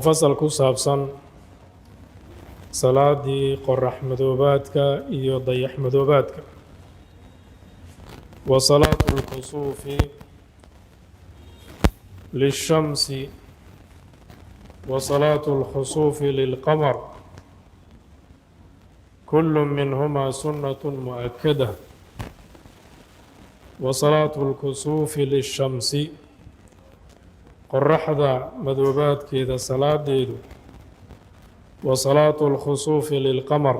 وفصل كسابسا صلاة قرح مذوباتك إيو ضيح مذوباتك وصلاة الكسوف للشمس وصلاة الخسوف للقمر كل منهما سنة مؤكدة وصلاة الكسوف للشمس قرحدا مذوبات كذا صلاة ديدو وصلاة الخسوف للقمر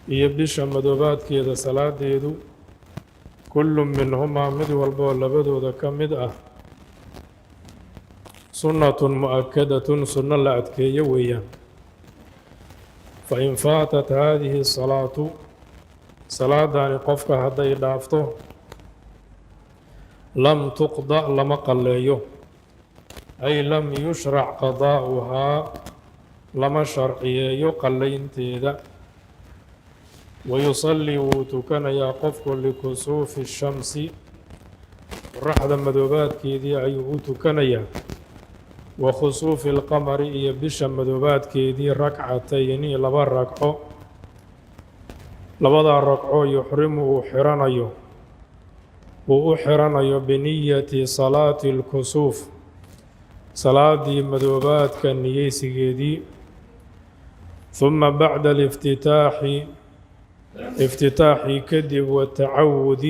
يبدش مذوبات كذا صلاة ديدو كل منهما مذو البول لبدو ذا كمدأ سنة مؤكدة سنة لأتكي ويا فإن فاتت هذه الصلاة صلاة داني قفك هدي دافته لم تقضى لما قليه أي لم يشرع قضاؤها لما شرعيه قلين تيدا ويصلي وتكن يا قفك لكسوف الشمس رحد مذوبات كيدي أي وتكن وخسوف القمر يبش مذوبات كيدي ركعتين لبا ركعو لبدا ركعو يحرمه حرانيو وأحرانيو بنية صلاة الكسوف صلاة مذوبات كالنيسي كيدي ثم بعد الافتتاح كذب والتعوذ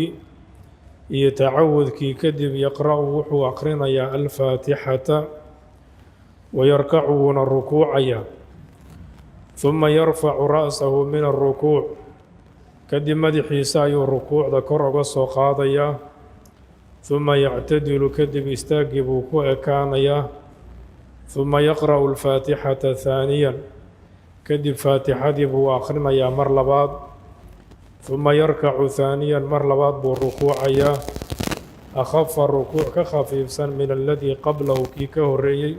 يتعوذ كي كذب يقرأ وحو أقرنا يا الفاتحة ويركعون الركوع ثم يرفع رأسه من الركوع كدي مدحي ساي الركوع ذكر قصو قاضيا ثم يعتدل كدب يستاقب كأكانيا ثم يقرأ الفاتحة ثانيا كدب فاتحة بو آخرنا يا مرلبات ثم يركع ثانيا مرلبات بالركوع أخف الركوع كخفيف سن من الذي قبله كي كهريي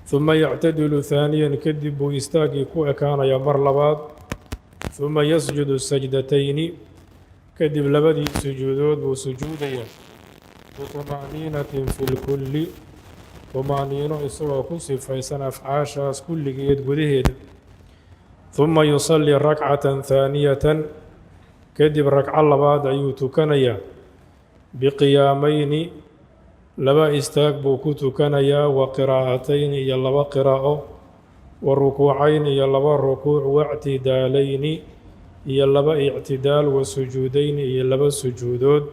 ثم يعتدل ثانيا كدب يستاقي كأكان يا مرلبات ثم يسجد السجدتين كدب لبدي سجودود وسجوديا بطمأنينة في الكل طمأنينة إسوا كسف فيسن أفعاشاس كل جيد قدهد ثم يصلي ركعة ثانية كدب ركع اللباد أيوتكنيا بقيامين لبا استاقبو كتكنيا وقراءتين يلبا قراءة والركوعين يلبا ركوع واعتدالين يلبا اعتدال وسجودين يلبا سجودود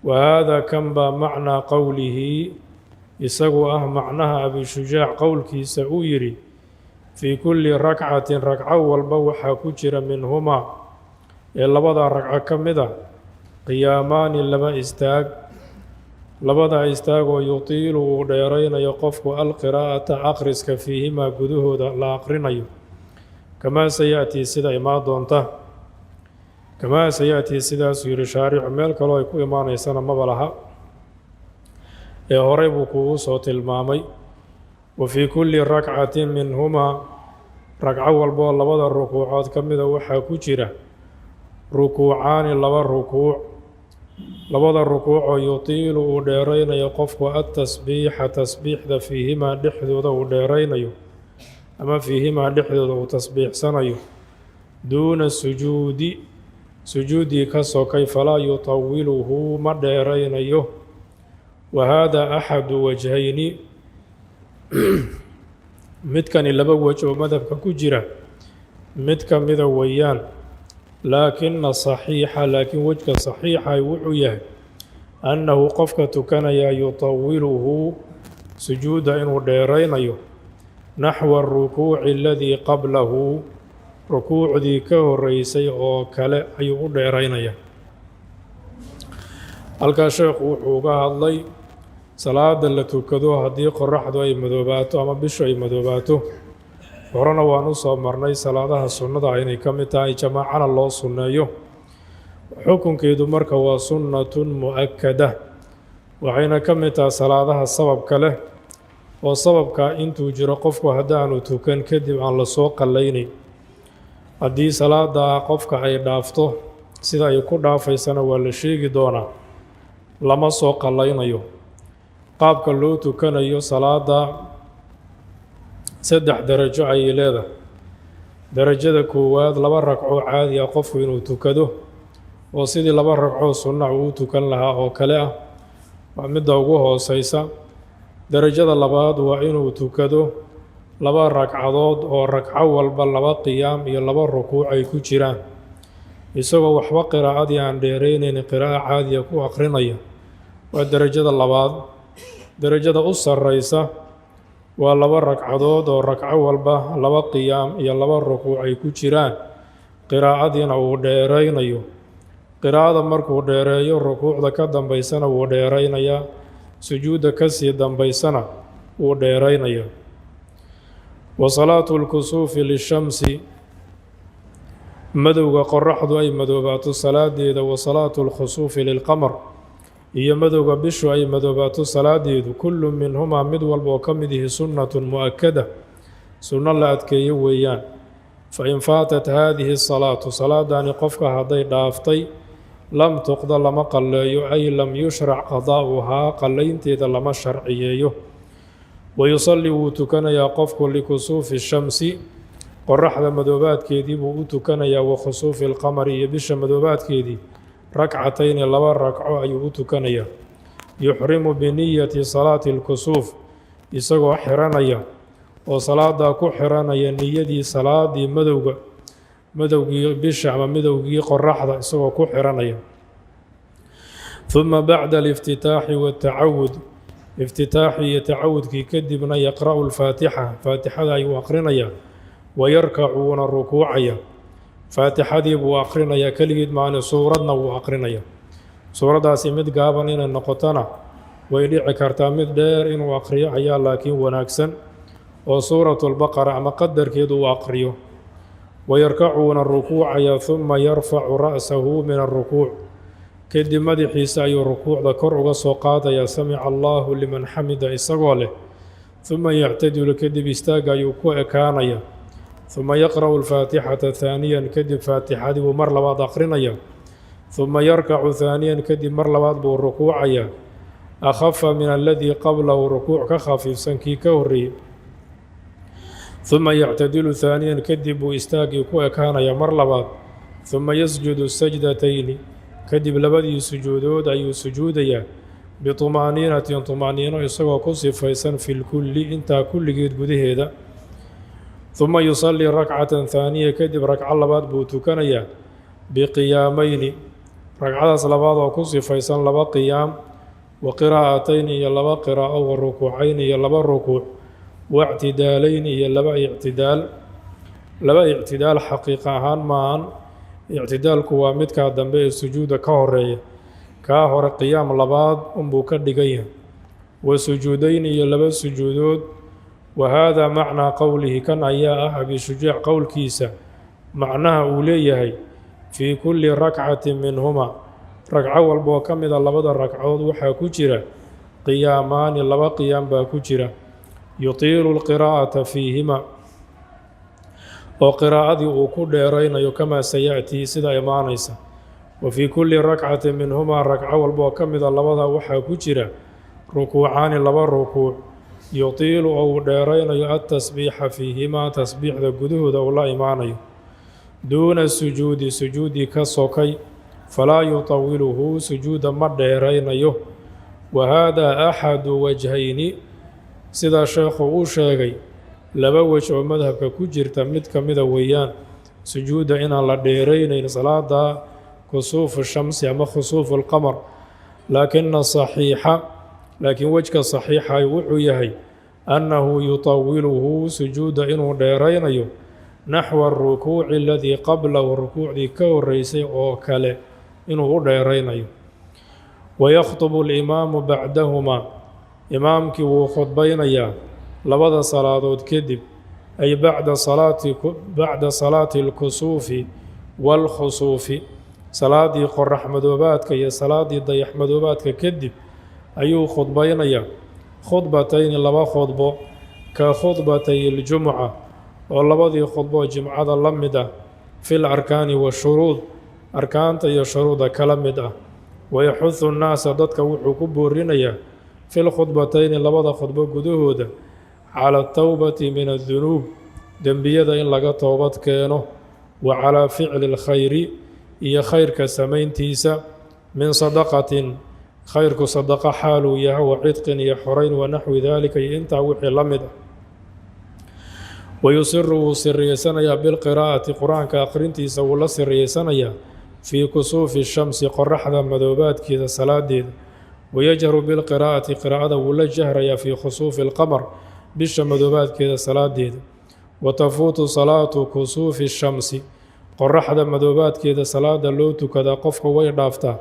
وهذا كم معنى قوله يسقوا معناها أبي شجاع قولك سأويري في كل ركعة ركعة والبوحة كجر منهما يلبا ركعة كمدا قيامان لبا لبدا استاغ ويطيل وديرين يقفك القراءة أقرسك فيهما قدوه لا أقرنيو كما سيأتي سيدا إما دونته كما سيأتي سيدا سير شارع ميل كلو يكو إيمان يسانا مبالها هريبكو صوت المامي وفي كل ركعة منهما ركعة والبول لبدا الركوعات كمدا وحا كجرة ركوعان لبا الركوع لبدا الركوع يطيل وديرين يقفك التسبيح تسبيح ذا فيهما دحذو وديرين أما فيهما دحذو وتسبيح سنيو دون السجود سجودي كسو كيف لا يطوله مديرين وهذا أحد وجهين متكن لبا وجه مذهب كجرة متكن مذا ويان لكن وجه صحيح وعيه أنه قفك كان يطوله سجود إنه ديرين نحو الركوع الذي قبله ركوع ذي كهريسي أو كلا أي ديرين halka sheekhu wuxuu uga hadlay salaada la tukado haddii qorraxdu ay madoobato ama bishu ay madoobato horena waan u soo marnay salaadaha sunnada inay ka mid tahay jamaacana loo sunneeyo xukunkeedu marka waa sunnatun mu'akkada waxayna ka mid tahay salaadaha sababka leh oo sababka intuu jiro qofku haddaanu tukan kadib aan la soo qallaynin haddii salaada qofka ay dhaafto sida ay ku dhaafaysana waa la sheegi doonaa lama soo qallaynayo qaabka loo tukanayo salaada saddex darajo ayay leedahay. darajada koowaad 2 ragco caadi ah qofku inuu tukado oo sidii 2 ragco sunna uu tukan lahaa oo kale ah, waa midda ugu hooseysa. darajada labaad waa inuu tukado 2 ragcadood oo ragco walba 2 qiyaam iyo 2 rukuuc ay ku jiraan, isagoo waxba qiraa'adii aan dheeraynayn qiraa'o caadiya ku aqrinaya. waa darajada labaad. darajada u sarreysa waa 2 ragcadood oo ragco walba 2 qiyaam iyo 2 rukuuc ay ku jiraan, qiraa'adiina uu dheeraynayo. qiraa'ada markuu dheereeyo rukuucda ka dambaysana wuu dheeraynayaa, sujuudda ka sii dambaysana wuu dheeraynayaa. wa salaatu lkusuufi lishamsi, madowga qoraxdu ay madoobaato salaadeeda, wa salaatu lkhusuufi lilqamar, iyo madowga bishu ay madoobaato salaadeedu, kullu minhumaa mid walba oo ka mid ihi sunnatun mu'akada, sunno la adkeeyo weeyaan. fa in faatat haadihi salaatu, salaadaani qofka hadday dhaaftay, lam tuqda lama qalleeyo, ay lam yushrac qadaa'uhaa, qallaynteeda lama sharciyeeyo. wayusalli wuu tukanayaa qofku likusuufi shamsi, qoraxda madoobaadkeedii buu u tukanayaa, wa khusuufi lqamari, iyo bisha madoobaadkeedii, ragcatayni 2 ragco ayuu u tukanayaa. yuxrimu biniyati salaati lkusuuf, isagoo xiranaya oo salaadaa ku xiranaya niyadii salaadii madowgii bisha ama midowgii qoraxda isagoo ku xiranaya. uma bacda aliftitaaxi waatacawud, iftitaaxii iyo tacawudkii kadibna yaqra'u lfaatixa, faatixada ayuu aqrinayaa. wayarkacu wuuna rukuucaya, faatixadii buu aqrinayaa keligeed maani, suuradna wuu aqrinaya. suuraddaasi mid gaaban inay noqotona way dhici kartaa, mid dheer inuu aqriyo ayaa laakiin wanaagsan, oo suuratulbaqara ama qadarkeedu uu aqriyo. wayarkacu wuuna rukuucaya, uma yarfacu ra'sahu min alrukuuc, kadib madaxiisa ayuu rukuucda kor uga soo qaadayaa, samica allaahu liman xamida isagoo leh. uma yactadilu, kadib istaagga ayuu ku ekaanaya. uma yaqra'u alfaatixata haaniyan, kadib faatixadii buu mar labaad aqrinaya. uma yarkacu haaniyan, kadib mar labaad buu rukuucaya, akhafa min aladii qablahu, rukuuc ka khafiifsan kii ka horreeyey. uma yactadilu haaniyan, kadib buu istaaggii ku ekaanaya mar labaad. uma yasjudu sajdatayni, kadib 2 sujuudood ayuu sujuudayaa, biطumaaniinatin طumaaniino isagoo ku sifaysan fi lkulli, intaa kulligeed gudaheeda. uma yusallii rakcatan haaniya, kadib ragco labaad buu tukanayaa, biqiyaamayni, ragcadaas labaad oo ku sifaysan 2 qiyaam, wa qiraa'atayni iyo 2 qiraa'o, wa rukuucayni iyo 2 rukuuc, waictidaalayni iyo 2 ictidaal. 2 ictidaal xaqiiqa ahaan maahan, ictidaalku waa midkaa dambe ee sujuudda ka horeeya, kaa hore qiyaam labaad unbuu ka dhigan yahay. wa sujuudayni iyo 2 sujuudood. wa haadaa macnaa qowlihi, kan ayaa ah abishujaac qowlkiisa macnaha uu leeyahay, fii kulli rakcatin minhuma, ragco walboo ka mida 2 ragcood waxaa ku jira qiyaamaani, 2 qiyaam baa ku jira. yutiilu lqiraa'ata fiihima, oo qiraa'adii uu ku dheeraynayo, kamaa saya'tii sida imaanaysa. wa fii kulli rakcatin minhumaa, ragco walboo ka mida 2da waxaa ku jira rukuucaani, 2 rukuuc. yutiilu oo uu dheeraynayo altasbiixa fiihimaa, tasbiixda gudahooda uu la imaanayo. duuna sujuudi, sujuudii ka sokay, falaa yutawiluhu, sujuudda ma dheeraynayo. wa haadaa axadu wajhayni, sidaa sheekhu uu sheegay 2 wej oo madhabka ku jirta mid ka mida weeyaan, sujuudda inaan la dheeraynayn salaada kusuufu shamsi ama khusuufu lqamar. laakiin wejka saxiixa wuxuu yahay annahu yutawiluhu, sujuudda inuu dheeraynayo, naxwa arukuuci aladii qablahu, rukuucdii ka horreysay oo kale inuu u dheeraynayo. wayakhtubu alimaamu bacdahumaa, imaamkii wuu khudbaynayaa 2 salaadood kadib, ay bacda salaati alkusuufi waalkhusuufi, salaadii qorax madoobaadka iyo salaadii dayax madoobaadka kadib ayuu khudbaynayaa. khudbatayni 2 khudbo, ka khudbatay iljumuca, oo 2dii khudbo jimcada la mid ah, fi larkaani washuruud, arkaanta iyo shuruudda kala mid ah. wayaxudu nnaasa, dadka wuxuu ku boorinayaa في الخطبتين لبدا خطبة قدهودا على التوبة من الذنوب دنبيدا إن لغا توبت كينو وعلى فعل الخير إيا خير كسمين تيسا من صدقة خير كصدقة حال يا وعتق يا حرين ونحو ذلك إنت وحي لمده ويسر سريسنيا بالقراءة قرآن كأقرنتي سولا سريسنيا في كسوف الشمس قرحدا مذوبات كذا صلاة ديد ويجهر بالقراءة قراءة ولا جهريا في خسوف القمر بش مذوبات كذا صلاة ديد وتفوت صلاة كسوف الشمس قرحدا مذوبات كذا صلاة لوت كذا قفك ويدافتا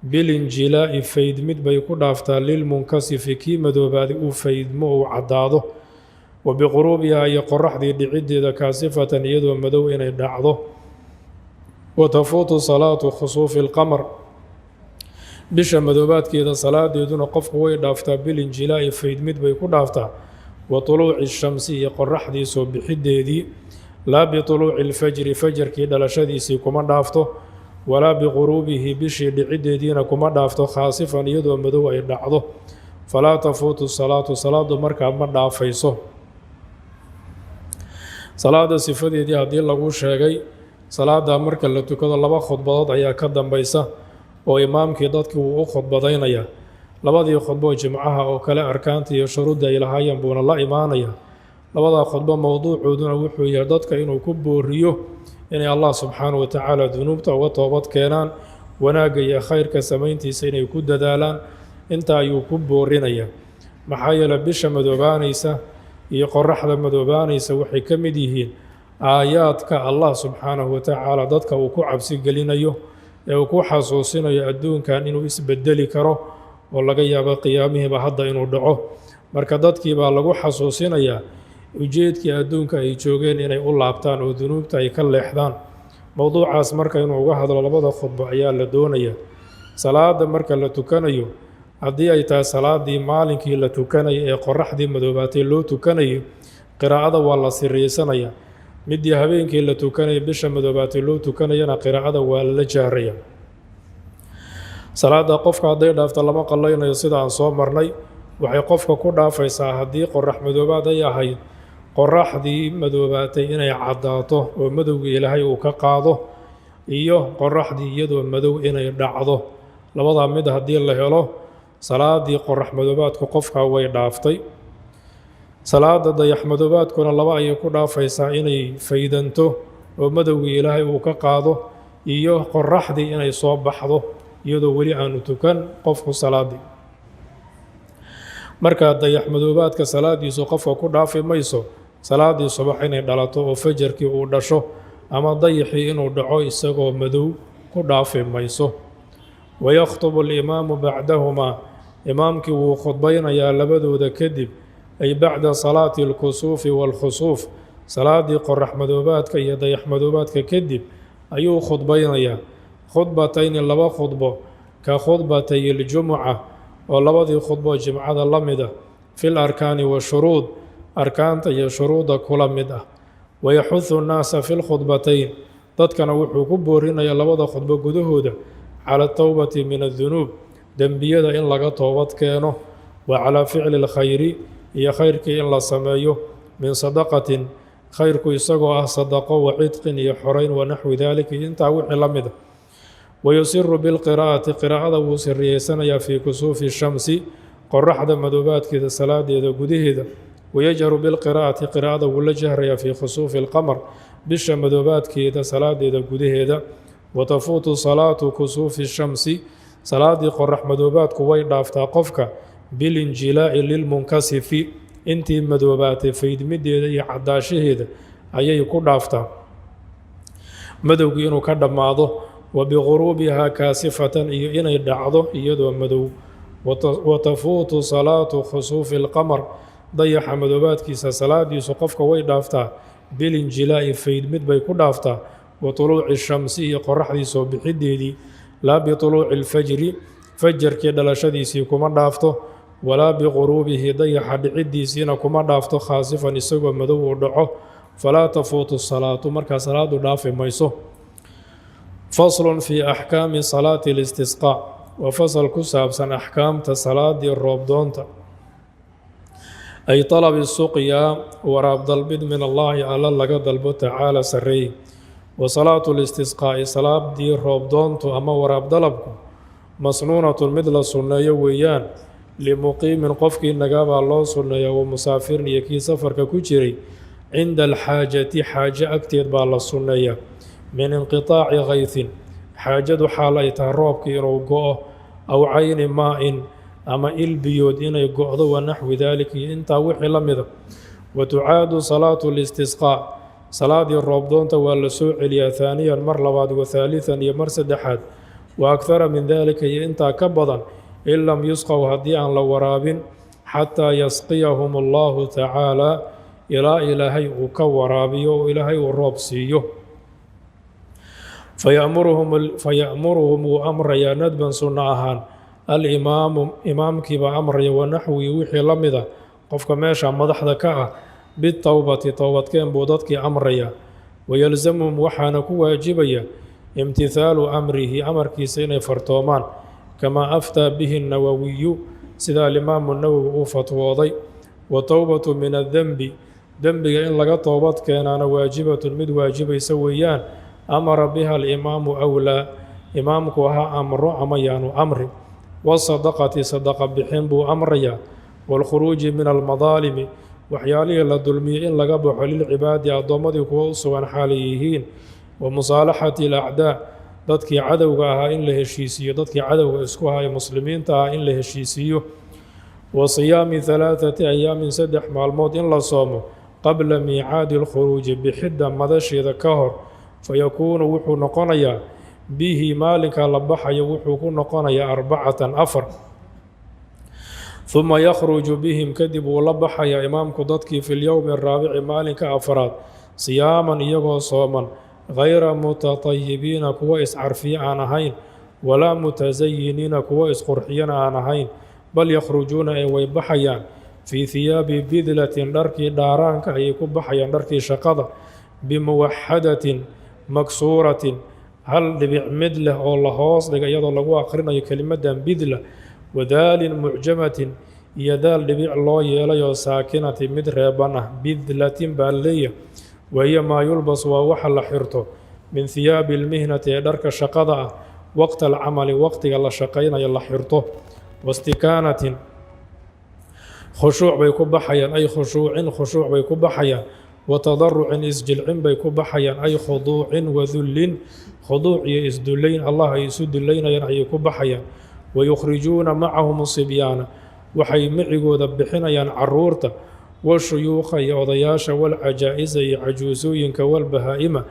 بالانجلاء فيد مد بيكون دافتا للمنكسف كي مذوبات وفيد مو عداده وبغروبها يقرح دي دعيد كاسفة يدو مدو إن دعضه وتفوت صلاة خسوف القمر بش مذوبات كذا صلاة يدون قف ويدافتا بالانجلاء فيد مد بيكون دافتا وطلوع الشمس يقرح دي سو بحد دي لا بطلوع الفجر فجر كذا لشدي سيكما دافته ولا بغروبه بش دعيد دينا كما دافته خاسفا يدو مدو إن دعضه فلا تفوت الصلاة صلاة مركب من دافيسه salaada sifadeedii haddii lagu sheegay salaada marka la tukado laba khudbadood ayaa ka dambaysa oo imaamkii dadkii uu u khudbadaynaya labadii khudbo jimcaha oo kale arkaanta iyo shuruudda ay lahaayeen buuna la imaanaya labada khudbo mowduucooduna wuxuu yahay dadka inuu ku booriyo inay Allah subxaanahu wa tacaala dunuubta uga toobad keenaan wanaagga iyo khayrka samayntiisa inay ku dadaalaan inta ayuu ku boorinaya maxaa yeelay bisha madoobaanaysa iyo qoraxda madoobaanaysa waxay ka mid yihiin aayaadka Allah subxaanahu wa tacaala dadka uu ku cabsi gelinayo ee uu ku xasuusinayo adduunkan inuu isbedeli karo oo laga yaabo qiyaamihiiba hadda inuu dhaco marka dadkii baa lagu xasuusinayaa ujeedkii adduunka ay joogeen inay u laabtaan oo dunuubta ay ka leexdaan mowduucaas marka inuu uga hadlo labada khudbo ayaa la doonayaa salaada marka la tukanayo haddii ay tahay salaadii maalinkii la tukanayo ee qoraxdii madoobaatay loo tukanayo qiraa'ada waa la siriyeysanaya midii habeenkii la tukanayo bisha madoobaatay loo tukanayana qiraa'ada waa la jaaraya salaada qofka hadday dhaafto lama qallaynayo sida aan soo marnay waxay qofka ku dhaafaysaa haddii qorax madoobaad ay ahayd qoraxdii madoobaatay inay caddaato oo madowga ilaahay uu ka qaado iyo qoraxdii iyadoo madow inay dhacdo labadaa mid haddii la helo salaadii qorax madoobaadku qofka way dhaaftay salaada dayax madoobaadkuna laba ayay ku dhaafaysaa inay faydanto oo madowgii ilaahay uu ka qaado iyo qoraxdii inay soo baxdo iyadoo weli aanu tukan qofku salaadii marka dayax madoobaadka salaadiisu qofka ku dhaafi mayso salaadii subax inay dhalato oo fajarkii uu dhasho ama dayaxii inuu dhaco isagoo madow ku dhaafi mayso ويخطب الإمام بعدهما إمامك وخطبين يا لبدود كذب أي بعد صلاة الكسوف والخسوف صلاة قرح مدوباتك يدي مدوباتك كذب أيو خطبين يا خطبتين لبا خطبة كخطبتي الجمعة ولبدي خطبة جمعة اللمدة في الأركان والشروط أركان تي شروط كل مدة ويحث الناس في الخطبتين تتكن وحو كبورين يا لبدا خطبة قدهودا على التوبة من الذنوب دنبيدا إن لغا توبت كينو وعلى فعل الخير هي خيرك إن لا سمايو من صدقة خيرك يسقوا صدقة وعتق يحرين ونحو ذلك إن تعوح لمده ويسر بالقراءة قراءة وسريسنا في كسوف الشمس قرحد مدوبات كذا صلاة إذا قدهدا ويجهر بالقراءة قراءة ولا جهر في خسوف القمر بش مدوبات كذا صلاة إذا قدهدا وتفوت صلاة كسوف الشمس صلاة قرح مدوبات كوي دافتا قفك بالانجلاء للمنكسف انتي مدوبات فيد مدي عداشهد أي يكون دافتا مدوغينو كدماضه وبغروبها كاسفة إن يدعضه يدو مدو وتفوت صلاة خسوف القمر ضيح مدوبات كيسا صلاة يسقفك وي دافتا بالانجلاء فيد مد بيكون دافتا وطلوع الشمس قرح دي سو بحديدي لا بطلوع الفجر فجر كده لشديسي كما دافته ولا بغروبه ضيح دعدي سينا كما دافته خاسفا اسغو مدو ودعو فلا تفوت الصلاة مركا صلاة داف ميسو فصل في أحكام صلاة الاستسقاء وفصل كسابسا أحكام تصلاة الروب دونتا أي طلب السقيا وراب ضلبد من الله على الله ضلبه تعالى سري وصلاة الاستسقاء صلاة دي الروب دونتو أما وراب ضلبكم مسنونة مثل سنة ويان لمقيم قفك النقاب الله سنة ومسافر يكي سفر ككجري عند الحاجة حاجة أكتد بالله السنة من انقطاع غيث حاجة حالة روبك إنو أو عين ماء أما البيود إن يقعد ونحو ذلك إنت وحي لمذا وتعاد صلاة الاستسقاء صلاة الربضون توال سوء ثانيا مرلبات وثالثا يمر سدحات وأكثر من ذلك إنت كبضا إن لم يسقوا هديا لو وراب حتى يسقيهم الله تعالى إلى إلهي وكورابي وإلهي والربسي فيأمرهم أمر يا ندبا سنعهان الإمام إمامك بأمر ونحوي وحي لمذا قفك ماشا مدحدك بالتوبة توبة كان بودتك أمريا ويلزمهم وحانك واجبيا امتثال أمره أمرك سين فرطومان كما أفتى به النووي سيدا الإمام النووي فتوضي وتوبة من الذنب ذنب إن لقى توبة كان أنا واجبة مد واجب سويان أمر بها الإمام أولى إمامك وها أمر أميان أمر والصدقة صدقة بحنب أمريا والخروج من المظالم وحياليه للظلمي إن لقبح للعباد أضمد كوصوا حاليهين ومصالحة الأعداء ضدك عدوها إن لهشيسيو ضدك عدو إسكوها مسلمين تا إن لهشيسيو وصيام 3 أيام سدح مع الموت إن لصومه قبل ميعاد الخروج بحدة مدشي ذكهر فيكون وحو نقنيا به مالك لبحي وحو نقنيا 4 أفر ثم يخرج بهم كذب ولبحي إمامك ضدك في اليوم الرابع مالك أفراد صياما يغو صوما غير متطيبين كويس عرفي عنهين ولا متزينين كويس قرحيين عنهين بل يخرجون ويبحيان في ثياب بذلة دركي دارانك أي كبحيان دركي شقضة بموحدة مكسورة هل بيعمد له الله هوس لقى يضع الله آخرين كلمة بذلة وذال معجمة يذال لبيع الله يلي ساكنة مدربانة بذلة بالية وهي ما يلبس ووحل حرته من ثياب المهنة درك شقضة وقت العمل وقت يلا شقين يلا حرته واستكانة خشوع بيكب حيا أي خشوع بيكب حيا وتضرع إسجل بيكب حيا أي خضوع وذل خضوع يسدلين الله يسد اللين يكب حيا ويخرجون معهم الصبيان وحي معقو ذبحنا ين عرورته والشيوخ يوضياش والعجائز عجوزوينك والبهائم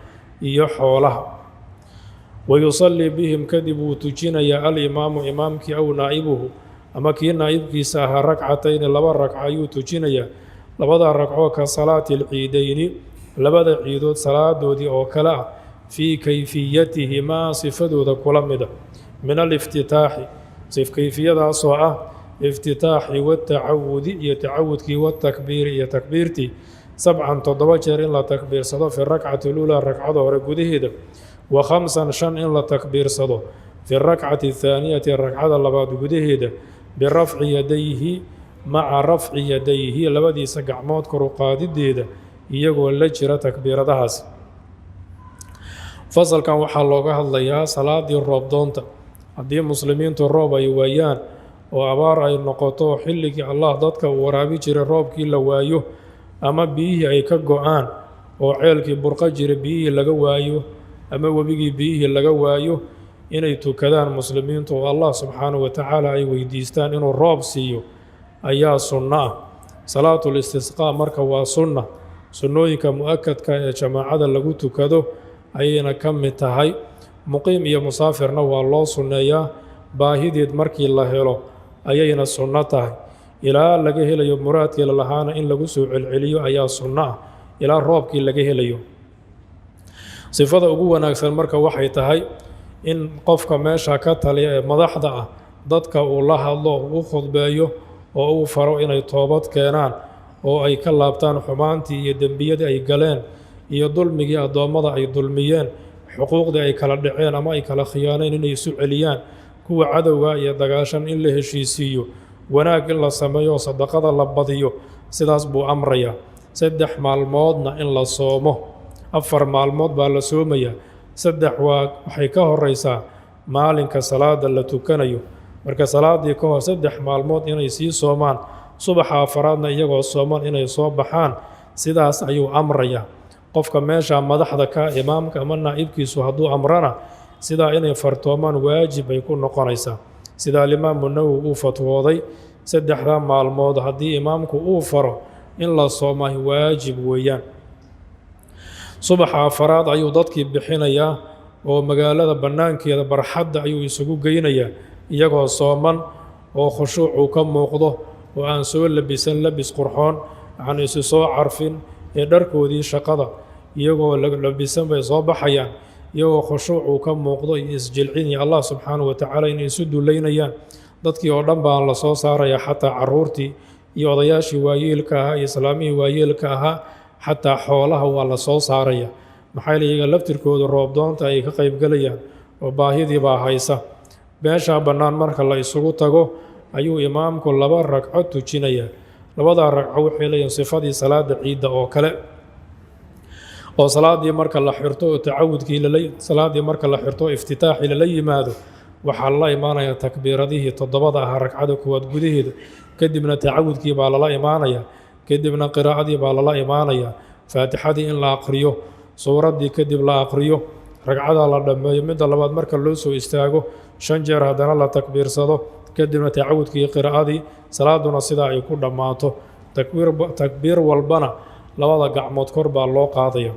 يحولها ويصلي بهم كذب تجين يا الإمام إمامك أو نائبه أما كي نائبك ساها 2 ركعتين 2 ركعة يتجين يا لبدا ركعو كصلاة العيدين لبدا عيدود صلاة دودي أو كلا في كيفيتهما صفة ذا كلمة من الافتتاح صف كيفية صاعة افتتاح والتعود يتعودك والتكبير يتكبيرتي 7 تضوجر إلا تكبير صدى في الركعة الأولى الركعة ورقده و5 5 إلا تكبير صدى في الركعة الثانية الركعة اللباد قده برفع يديه مع رفع يديه لبدي سقع موت كروقاد ديده يقول لجرة تكبير دهاس فصل كان وحال لوغا هدليا صلاة الربضونتا هدي مسلمين الروب أي ويان وأبار أي نقطو حلك الله ضدك ورابي جري الروب كي لوايو أما بيه أي كقوان وعيلك برقا جري بيه لقوايو أما وبيجي بيه لقوايو إنay tukadaan muslimiintu Allah subxaanahu wa ta'ala ay weydiistaan inuu roob siiyo ayaa sunno ah salaatul istisqaa marka waa sunna sunnooyinka mu'akkadka ee jamaacada lagu tukado ayayna ka mid tahay muqiim iyo musaafirna waa loo sunneeyaa baahideed markii la helo ayayna sunno tahay ilaa laga helayo muraadkii lahaana in lagu soo celceliyo ayaa sunno ah ilaa roobkii laga helayo sifada ugu wanaagsan marka waxay tahay in qofka meesha ka taliya ee madaxda ah dadka uu la hadlo uu khudbeeyo oo uu faro inay toobad keenaan oo ay ka laabtaan xumaantii iyo dembiyadii ay galeen iyo dulmigii addoommada ay dulmiyeen xuquuqdii ay kala dhaceen ama ay kala khiyaaneen inay isu celiyaan kuwa cadowga iyo dagaashan in la heshiisiiyo, wanaag in la sameeyo, sadaqada la badiyo, sidaas buu amrayaa. 3 maalmoodna in la soomo, 4 maalmood baa la soomayaa, 3 waxay ka horeysaa maalinka salaada la tukanayo. marka salaadii ka hor 3 maalmood inay sii soomaan, subaxa afaraadna iyagoo sooman inay soo baxaan, sidaas ayuu amrayaa. qofka meesha madaxda ka imaamka ama naa'ibkiisu hadduu amrana sidaa inay fartoomaan waajib ay ku noqonaysaa. sidaa Imaamu Nawowi uu fatwooday 3 maalmood haddii imaamku uu faro in la soomay waajib weeyaan. subaxa afaraad ayuu dadkii bixinayaa oo magaalada bannaankeeda barxadda ayuu isugu geynayaa iyagoo sooman oo khushuuc ka muuqdo oo aan soo labisan labis qurxoon, aan isu soo carfin ee dharkoodii shaqada iyagoo labisan bay soo baxayaan, iyagoo khushuuc ka muuqdo iyo isjilcin iyo Allah subxaanahu wa tacaala inay isu duleynayaan. dadkii oo dhan baa la soo saaraya, xataa caruurtii iyo odayaashii waayeelka ahaa iyo islaamihii waayeelka ahaa, xataa xoolaha waa la soo saaraya. maxaa iyaga laftirkooda roobdoonta ay ka qaybgalayaan oo baahidii baa haysa. meesha bannaan marka la isugu tago ayuu imaamku 2 ragco tujinayaa. 2 ragco waxay leeyihiin sifadii salaada ciidda oo kale, oo salaadii marka la xirto oo tacawudkii salaadii marka la xirto iftitaaxii lala yimaado waxaa la imaanaya takbiiradihii 7 ah ragcada koowaad gudaheeda, kadibna tacawudkii baa lala imaanaya, kadibna qiraa'adii baa lala imaanaya, faatixadii in la aqriyo, suuraddii kadib la aqriyo, ragcada la dhammeeyo, midda labaad marka loo soo istaago 5 jeer haddana la takbiirsado, kadibna tacawudkii qiraa'adii, salaaduna sidaa ay ku dhammaato. takbiir walbana 2 gacmood kor baa loo qaadaya.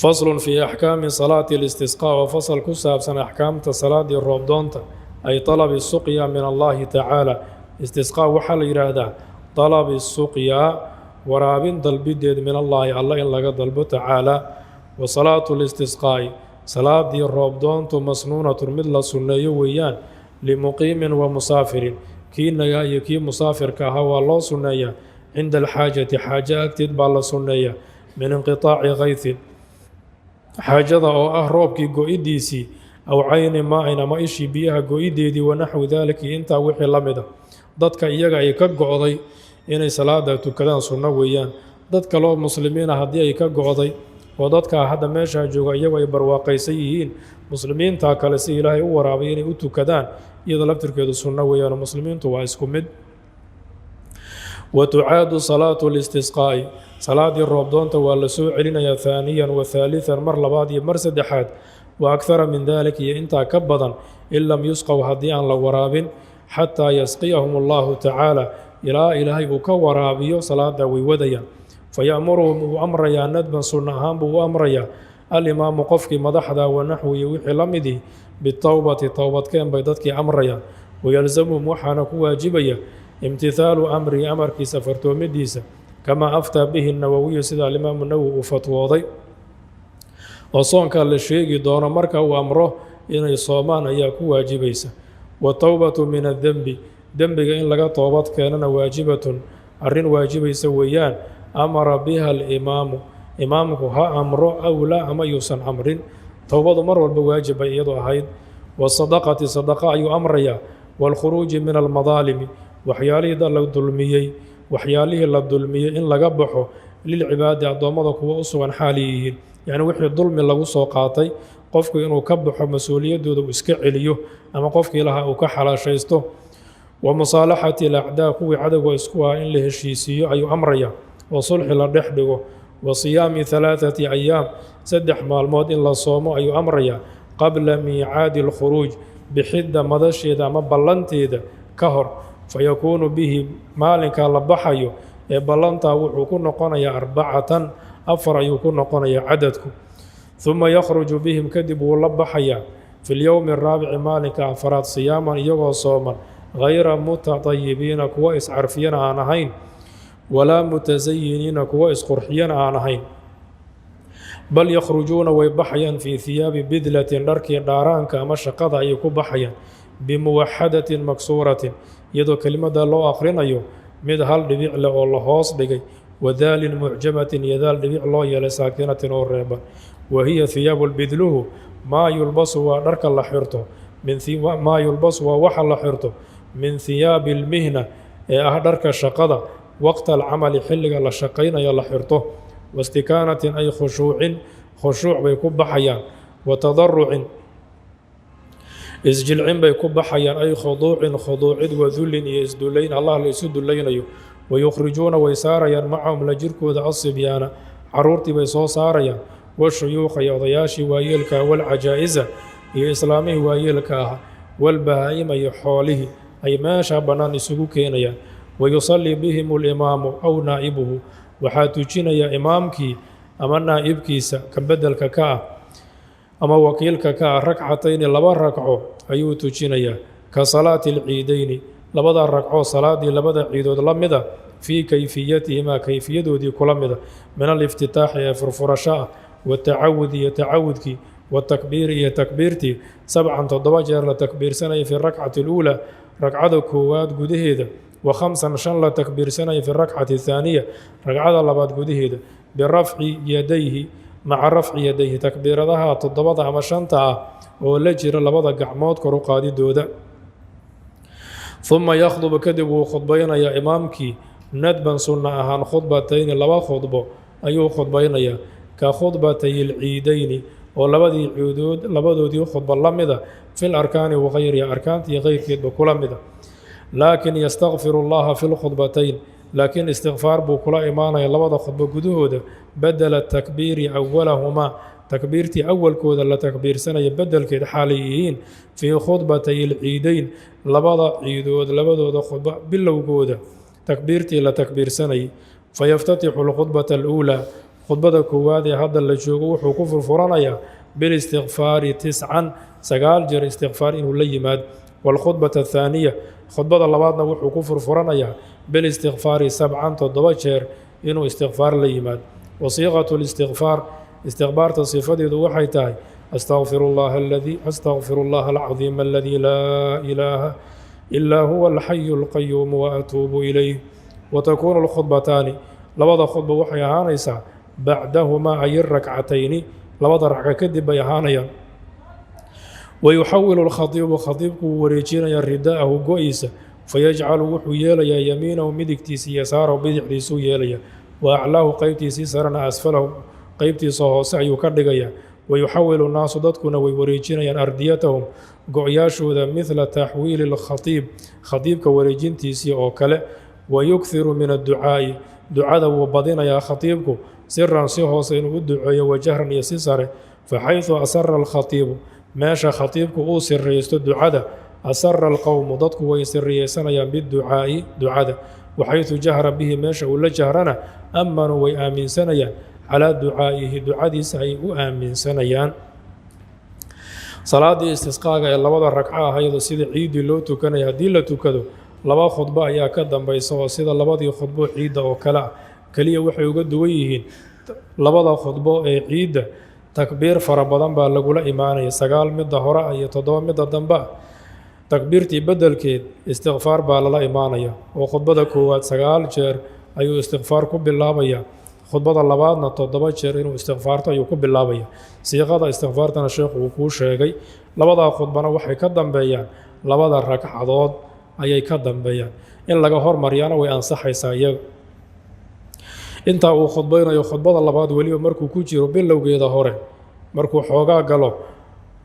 faslun fii axkaami salaati اlistisqaa, oo fasal ku saabsan axkaamta salaadii roobdoonta, ay talabi suqya min allahi tacaala. istisqaa waxaa la yidhaahdaa talabi suqyaa, waraabin dalbideed min allaahi alla in laga dalbo tacaala. wa salaatu listisqaa'i, salaadii roobdoontu masnuunatun mid la sunneeyo weeyaan, limuqiimin wa musaafirin, kii nagaa iyo kii musaafirka ahaa waa loo sunneeyaa, cinda alxaajati xaajo agteed baa la sunneeyaa, min inqitaaci kaytin, xaajada oo ah roobkii go-idiisii, aw cayni maa-in ama ishii biyaha go-ideedii, wanaxwi daalika intaa wixii la mid a. dadka iyaga ay ka go-day inay salaada tukadaan sunno weeyaan. dad kaloo muslimiina haddii ay ka go-day oo dadkaa hadda meeshaa jooga iyagu ay barwaaqaysan yihiin, muslimiintaa kale si ilaahay u waraabay inay u tukadaan, iyadoo laftirkeedu sunno weeyaan, muslimiintu waa isku mid. wa tucaadu salaatu listisqaa'i, salaadii roobdoonta waa la soo celinayaa haaniyan wa haalian, mar labaad iyo mar saddexaad, wa akara min dalik iyo intaa ka badan, in lam yusqow haddii aan la waraabin, xataa yasqiyahum allahu tacaala, ilaa ilaahay uu ka waraabiyo salaada way wadayaan. fayamuruhum uu amrayaa nadban sunno ahaan buu u amrayaa alimaamu qofkii madaxda wanaxwiyi wixii la midii bitowbati towbadkeen bay dadkii amrayaan. wayalzamuhum waxaana ku waajibaya imtihaalu amrihi amarkiisa fartoomidiisa, kamaa aftaa bihi nawowiyu sida alimaamu nawowi uu fatwooday. oo soonkaa la sheegi doono marka uu amro inay soomaan ayaa ku waajibaysa. watowbatu min adembi, dembiga in laga toobad keenana waajibatun, arrin waajibaysa weeyaan. amara biha alimaamu, imaamku ha amro aw laa ama yuusan amrin, towbadu mar walba waajib bay iyadu ahayd. wasadaqati, sadaqa ayuu amrayaa. waalkhuruuji min almadaalimi, waxyaalihii la dulmiyey in laga baxo, lilcibaadi addoommada kuwa u sugan xaali yihiin, yacni wixii dulmi lagu soo qaatay qofku inuu ka baxo mas-uuliyaddooda uu iska celiyo, ama qofkii lahaa uu ka xalaashaysto. wa musaalaxati alacdaa, kuwii cadowga isku ah in la heshiisiiyo ayuu amrayaa oo sulxi la dhex dhigo. wa siyaami 3 ayaam, 3 maalmood in la soomo ayuu amrayaa, qabla miicaadi alkhuruuj, bixidda madasheeda ama ballanteeda ka hor. fayakuunu bihi, maalinkaa la baxayo ee ballantaa wuxuu ku noqonayaa 4, 4 ayuu ku noqonayaa cadadku. uma yakhruju bihim, kadib wuu la baxayaa fi lyowmi araabici, maalinka 4aad, siyaaman iyagoo sooman, hayra mutatayibiina, kuwa iscarfiyana aan ahayn, walaa mutasayiniina, kuwa isqurxiyana aan ahayn. bal yakhrujuuna way baxayaan fii hiyaabi bidlatin, dharkii dhaaraanka ama shaqada ayay ku baxayaan, bimuwaxadatin maksuuratin, iyadoo kelimada loo akhrinayo mid hal dhibic leh oo la hoos dhigay, wadaalin mucjamatin, iyo daal dhibic loo yeelay saakinatin oo reeban. wa hiya hiyaabu lbidluhu maa yulbasu waa dharka la xirto maa yulbasu waa waxa la xirto min hiyaabi اlmihna ee ah dharka shaqada waqta alcamali xilliga la shaqaynayo la xirto wastikaanatin ay khushuucin khushuuc bay ku baxayaan watadarucin isjilcin bay ku baxayaan ay khuduucin khuduucid wadullin iyo isdullayn allah la isu dullaynayo wayukhrijuuna way saarayaan macahum la jirkooda asibyaana caruurtii bay soo saarayaan washuyuuqa iyo odayaashii waayeelka walcajaa'isa iyo islaamihii waayeelka ah walbahaa'ima iyo xoolihii ay meesha bannaan isugu keenayaan wayusallii bihim اlimaamu aw naa'ibuhu waxaa tujinaya imaamkii ama naa'ibkiisa ka beddelka ka ah ama wakiilka ka ah ragcatayni laba ragco ayuu tujinayaa ka salaati alciidayni labada ragco salaaddii labada ciidood la mida fii kayfiyatihimaa kayfiyadoodii kula mida min aliftitaaxi ee furfurasho ah watacawudi iyo tacawudkii watakbiiri iyo takbiirtii 7 jeer la takbiirsanaya fi rakcati اluulaa ragcada koowaad gudaheeda و5 5 la takbiirsanaya fi rakcati الثaaniya ragcada labaad gudaheeda birafci yadayhi maca rafci yadayhi takbiiradaha 7 ama 5 ah oo la jira labada gacmood kor u qaadidooda uma yakhdubu kadib wuu khudbaynayaa imaamkii nadban sunna ahaan khudbatayni laba khudbo ayuu khudbaynayaa ka khudbatay اlciidayni oo labadii ciidood labadoodii khudbo la mida fi larkaani wagayriha arkaantii keyrkeedba kula mida laakin yastakfiru اllaha fi lkhudbatayn laakiin istikfaar buu kula imaanaya labada khudbo gudahooda bedela takbiiri awalahumaa takbiirtii awalkooda la takbiirsanaya bedelkeed xaalay yihiin fii khudbatay اlciidayn labada ciidood labadooda khudbo bilowgooda takbiirtii la takbiirsanayay fayaftatixu اlkhudbata اluulaa khudbada koowaad ee hadda la joogo wuxuu ku furfuranayaa bilistikfaari 9 jeer istikfaar inuu la yimaad wاlkhudbata الثaaniya khudbada labaadna wuxuu ku furfuranayaa bilistikfaari 7 jeer inuu istikfaar la yimaad wasiiqatu اlistikfaar istikbaarta sifadeedu waxay tahay astaqfiru اllaha alcadiima aladii laa ilaaha ilaa huwa alxayu اlqayuumu waatuubu ilayh watakuunu اlkhudbataani labada khudba waxay ahaanaysaa bacdahumaa ay rakcatayni labada ragca kadib bay ahaanayaan wayuxawilu اlkhadiibu khadiibku wuu wareejinayaa ridaahu go-iisa fayajcalu wuxuu yeelayaa yamiinahu midigtiisa yasaarahu bidixdiisuu yeelaya wa aclaahu qeybtiisii sarana asfalahu qeybtiisa hoose ayuu ka dhigayaa wayuxawilu nnaasu dadkuna way wareejinayaan ardiyatahum go-yaashooda midla taxwiili اlkhatiib khadiibka wareejintiisii oo kale wayukhiru min adducaa'i ducada wuu badinayaa khatiibku siran si hoose inuu u duceeyo wajahran iyo si sare faxayثu asara اlkhatiibu meesha khatiibku uu siraysto ducada asara alqowmu dadku way siriyeysanayaan biducaa'i ducada waxayثu jahra bihi meesha uu la jahrana amanuu way aaminsanayaan calaa ducaa'ihi ducadiisa ay u aaminsanayaan salaadii istisqaaga ee labada ragco ahaydo sida ciiddii loo tukanaya haddii la tukado laba khudbo ayaa ka dambaysa oo sida labadii khudbo ciidda oo kale ah keliya waxay uga duwan yihiin labada khudbo ee ciidda takbiir fara badan baa lagula imaanaya 9 midda hore iyo 7 midda dambe takbiirtii bedelkeed istikfaar baa lala imaanaya oo khudbada koowaad 9 jeer ayuu istikfaar ku bilaabaya khudbada labaadna 7 jeer inuu istikfaarto ayuu ku bilaabaya siiqada istikfaartana sheekhu uu kuu sheegay labada khudbana waxay ka dambeeyaan labada ragcadood ayay ka dambeeyaan in laga hormariyana way ansaxaysaa iyaga intaa uu khudbaynayo khudbada labaad weliba markuu ku jiro bilowgeeda hore markuu xoogaa galo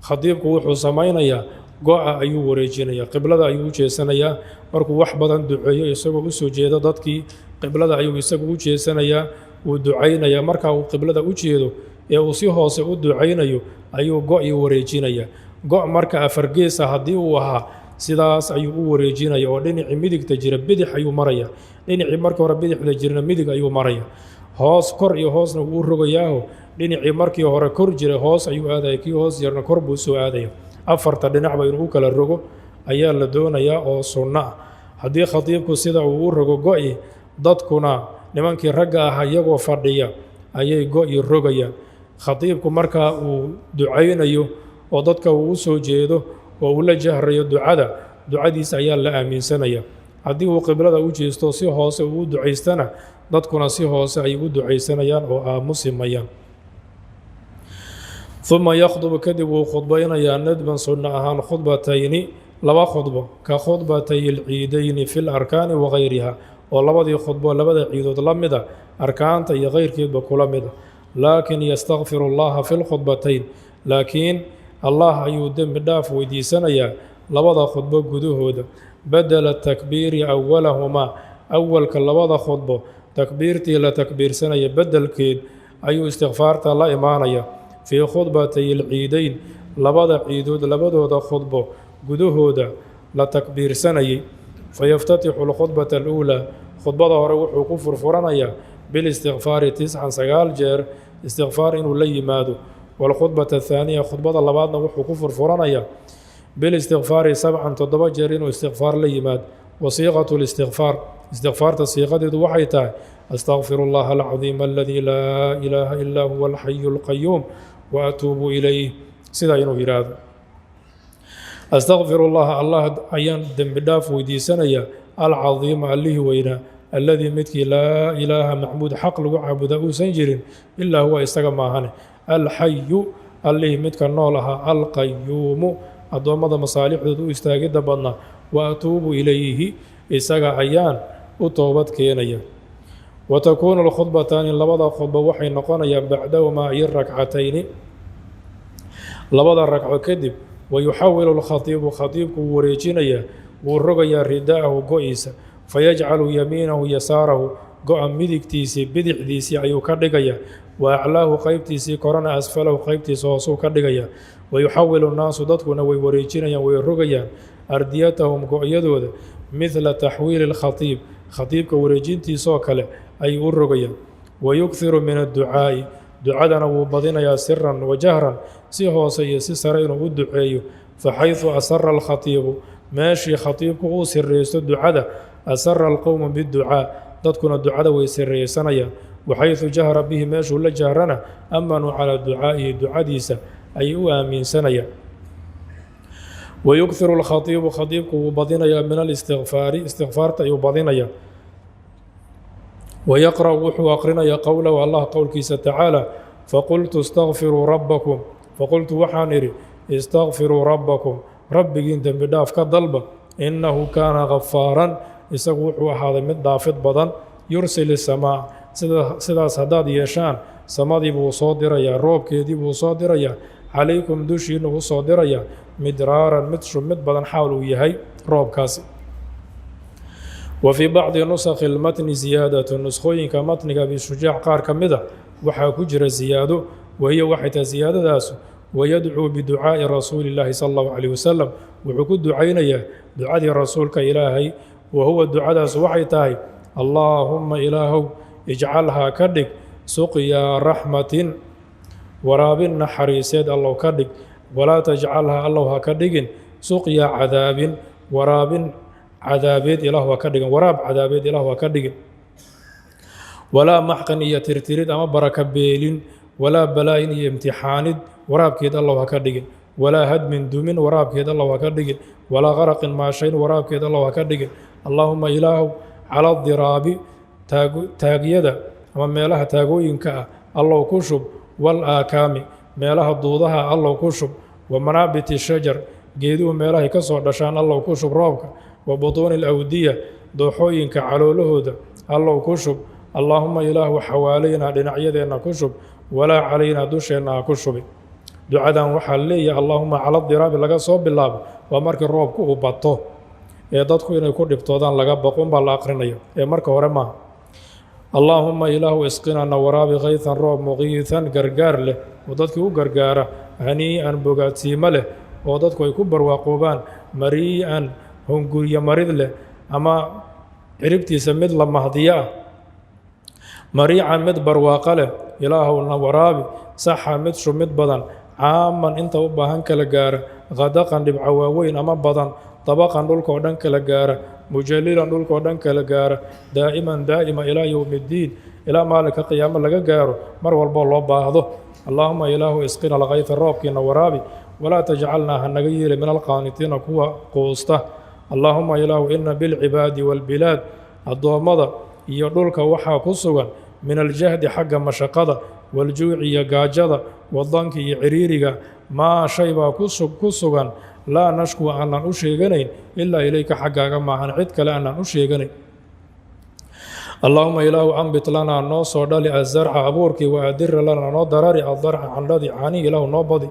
khadiibku wuxuu samaynayaa go-a ayuu wareejinayaa qiblada ayuu u jeesanayaa markuu wax badan duceeyo isagoo u soo jeedo dadkii qiblada ayuu isagu u jeesanayaa wuu ducaynayaa markaa uu qiblada u jeedo ee uu si hoose u ducaynayo ayuu go-ii wareejinayaa go' marka afargeesa haddii uu ahaa sidaas ayuu u wareejinaya oo dhinacii midigta jira bidix ayuu maraya dhinacii markii hore bidixda jirna midig ayuu maraya hoos kor iyo hoosna wuu u rogayaaho dhinacii markii hore kor jira hoos ayuu aadaya kii hoos jirna kor buu soo aadaya afarta dhinacba inuu u kala rogo ayaa la doonayaa oo sunno ah haddii khadiibku sida uu u rogo go-i dadkuna nimankii ragga ah iyagoo fadhiya ayay go-i rogayaan khadiibku markaa uu ducaynayo oo dadka uu u soo jeedo oo uu la jahrayo ducadiisa ayaa la aaminsanaya haddii uu qiblada u jeesto si hoose uu u ducaystana dadkuna si hoose ay u ducaysanayaan oo aamusimayaan ثم يخطب كدب خطبين يا ندبا صنعها خطبتين لبا خطبة كخطبتي العيدين في الأركان وغيرها ولبدي خطبة لبدا عيدود لمدة أركان تي غير كيد بكلمدة لكن يستغفر الله في الخطبتين لكن الله يودم بداف ويدي سنيا لبدا خطبة قدوه بدل التكبير أولهما أول كلبدا خطبة تكبيرتي لتكبير سنيا بدل كيد أي استغفارت الله إيمانيا في خطبتي العيدين لبدا عيدود لبدا خطبة قدوه لتكبير سنيا فيفتتح الخطبة الأولى خطبة هو كفر فرنيا بالاستغفار 9 جير استغفار إنه لي مادو والخطبة الثانية خطبة اللبادنا وحو كفر فرنيا بالاستغفار 7 جير إنه استغفار لي ماد وصيغة الاستغفار استغفار تصيغة دو وحيتا أستغفر الله العظيم الذي لا إله إلا هو الحي القيوم وأتوب إليه سيدا إنه هراد أستغفر الله أيان دم بداف ويدي سنيا العظيم اللي وينا الذي متكي لا إله محمود حق لو عبد أو سنجر إلا هو استغماهن الحي اللي متك نولها القيوم أدومد مصالح دو استاجد بدنا وأتوب إليه إساق أيان وتوبت كينيا وتكون الخطبتان لبدا خطبة وحي نقونيا بعدهما الركعتين لبدا الركعة كذب ويحول الخطيب خطيبك وريجينيا ورقيا رداءه قويس فيجعل يمينه يساره قوى مدكتيسي بدحديسي أيو كردقيا وأعلاه قيبتيسي كورونا أسفله قيبتيسي وصو كردقيا ويحول الناس ضدكنا ويوريجينيا ويرقيا أرديتهم قويدود مثل تحويل الخطيب خطيبك وريجينتي سوكله أي الرقيا ويكثر من الدعاء دعاءنا وبضينا سرا وجهرا سيهو سيسي سرين ودعاء فحيث أسر الخطيب ماشي خطيبك وسريس الدعاء أسر القوم بالدعاء ضدكنا الدعاء ويسريسنيا وحيث جهر به ماشي ولا جهرنا أمنوا على دعائه دعاديسا أي آمين سنيا ويكثر الخطيب خطيبك وبضينا من الاستغفار استغفار تأيو بضينا ويقرأ وحو أقرنا قوله والله قول كيس تعالى فقلت استغفروا ربكم فقلت وحانري استغفروا ربكم ربي انت بداف كالضلبة إنه كان غفارا يسوح هذا من دافت بدن يرسل السماء سدا سداد يشان سمادي بو صادر يا روب كيدي بو صادر يا عليكم دوشين بو صادر يا مدرارا متشو مد بدن حاولوا يهي روب كاسي وفي بعض نسخ المتن زيادة نسخوين كمتن بشجاع قار كمدة وحا كجر زيادة وهي وحيت زيادة داسو ويدعو بدعاء رسول الله صلى الله عليه وسلم وعقود دعينيا دعاء رسولك إلهي وهو الدعاء داس وحيتاي اللهم إلهو اجعلها كدك سقيا رحمة ورابن حريسيد الله كدك ولا تجعلها الله كدك سقيا عذاب ورابن عذابيد إله وكدق وراب عذابيد إله وكدق ولا محقن يترترد أما بركة بيلين ولا بلاء امتحان وراب كيد الله وكدق ولا هدم دم وراب كيد الله وكدق ولا غرق ماشين وراب كيد الله وكدق اللهم إله على الضراب تاقيدا أما ميلها تاقوينك الله كشب والآكام ميلها ضوضها الله كشب ومنابت الشجر جيدو ميلها كسر دشان الله كشب رابك وبطون الأودية دوحوينك علولهود الله كشب اللهم إله حوالينا لنعيدنا كشب ولا علينا دوشنا كشب دعاء وحلي اللهم على الضراب لغا صوب الله ومرك الروب كو بطو dadku inay ku dhibtoodaan laga baqon baa la aqrinayo marka hore ma اللهم إله اسقنا ورابي غيثا روب مغيثا غرغار له ودadkii u gargaara hanii'an bogaadsiimo leh oo dadku ay ku barwaaqoobaan marii'an hunguriya marid leh ama ciribtiisa mid la mahdiya mariican mid barwaaqa leh ilaahowna waraabi saxa mid shumid badan caaman inta u baahan kala gaara qadaqan dhibca waaweyn ama badan طبقا دولك ودن كلا غارا مجللا دولك ودن كلا غارا دائما الى يوم الدين الى مالك قيام لغا غارو مر والبو لو باهدو اللهم اله اسقنا الغيث الروب كنا ورابي ولا تجعلنا هنغير من القانتين كوا قوسته اللهم اله ان بالعباد والبلاد الضومده iyo dhulka waxa ku sugan min aljahdi xagga mashaqada waljuuci iyo gaajada wadanka iyo ciriiriga maa shay baa ku sugan laa nashku aanan u sheeganayn ilaa ilayka xaggaaga maahan cid kale aanan u sheeganayn allaahuma ilaahu ambit lanaa noo soo dhali azarca abuurkii wa adira lanaa noo darari adarca candhadii caanii ilaahu noo badi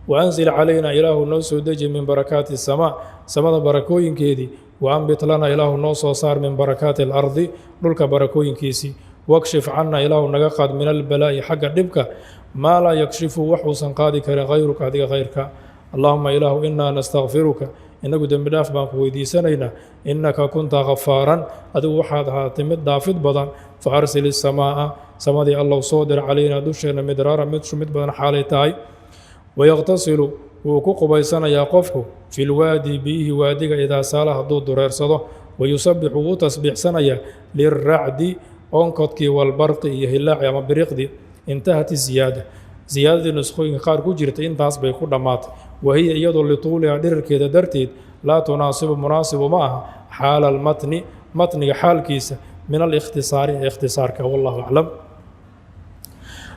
waanzil calaynaa ilaahu noo soo deji min barakaati samaa samada barakooyinkeedii waambit lanaa ilaahu noo soo saar min barakaati alardi dhulka barakooyinkiisii wakshif canna ilaahu naga qaad min albalaa'i xagga dhibka maa laa yakshifu waxuusan qaadi karin hayruka adiga khayrka allaahuma ilaahu innaa nastakfiruka inagu dembi dhaaf baan ku weydiisanaynaa innaka kunta khafaaran adigu waxaad ahaatay mid dhaafid badan fa arsil isamaa'a samadii allow soo dir calaynaa dusheenna midraara mid badan xaalay tahay wayaqtasilu wuu ku qubaysanayaa qofku fi lwaadi biyihii waadiga idaa saala hadduu dureersado wayusabixu wuu tasbiixsanayaa liracdi onkodkii walbarqi iyo hilaaci ama biriqdi intahat ziyaada ziyaadadii nuskhooyinka qaar ku jirta intaas bay ku dhammaatay wahiya iyadoo lituuliha dhirirkeeda darteed laa tunaasibu munaasibu ma aha xaala almatni matniga xaalkiisa min alikhtisaari ee ikhtisaarka wallahu aclam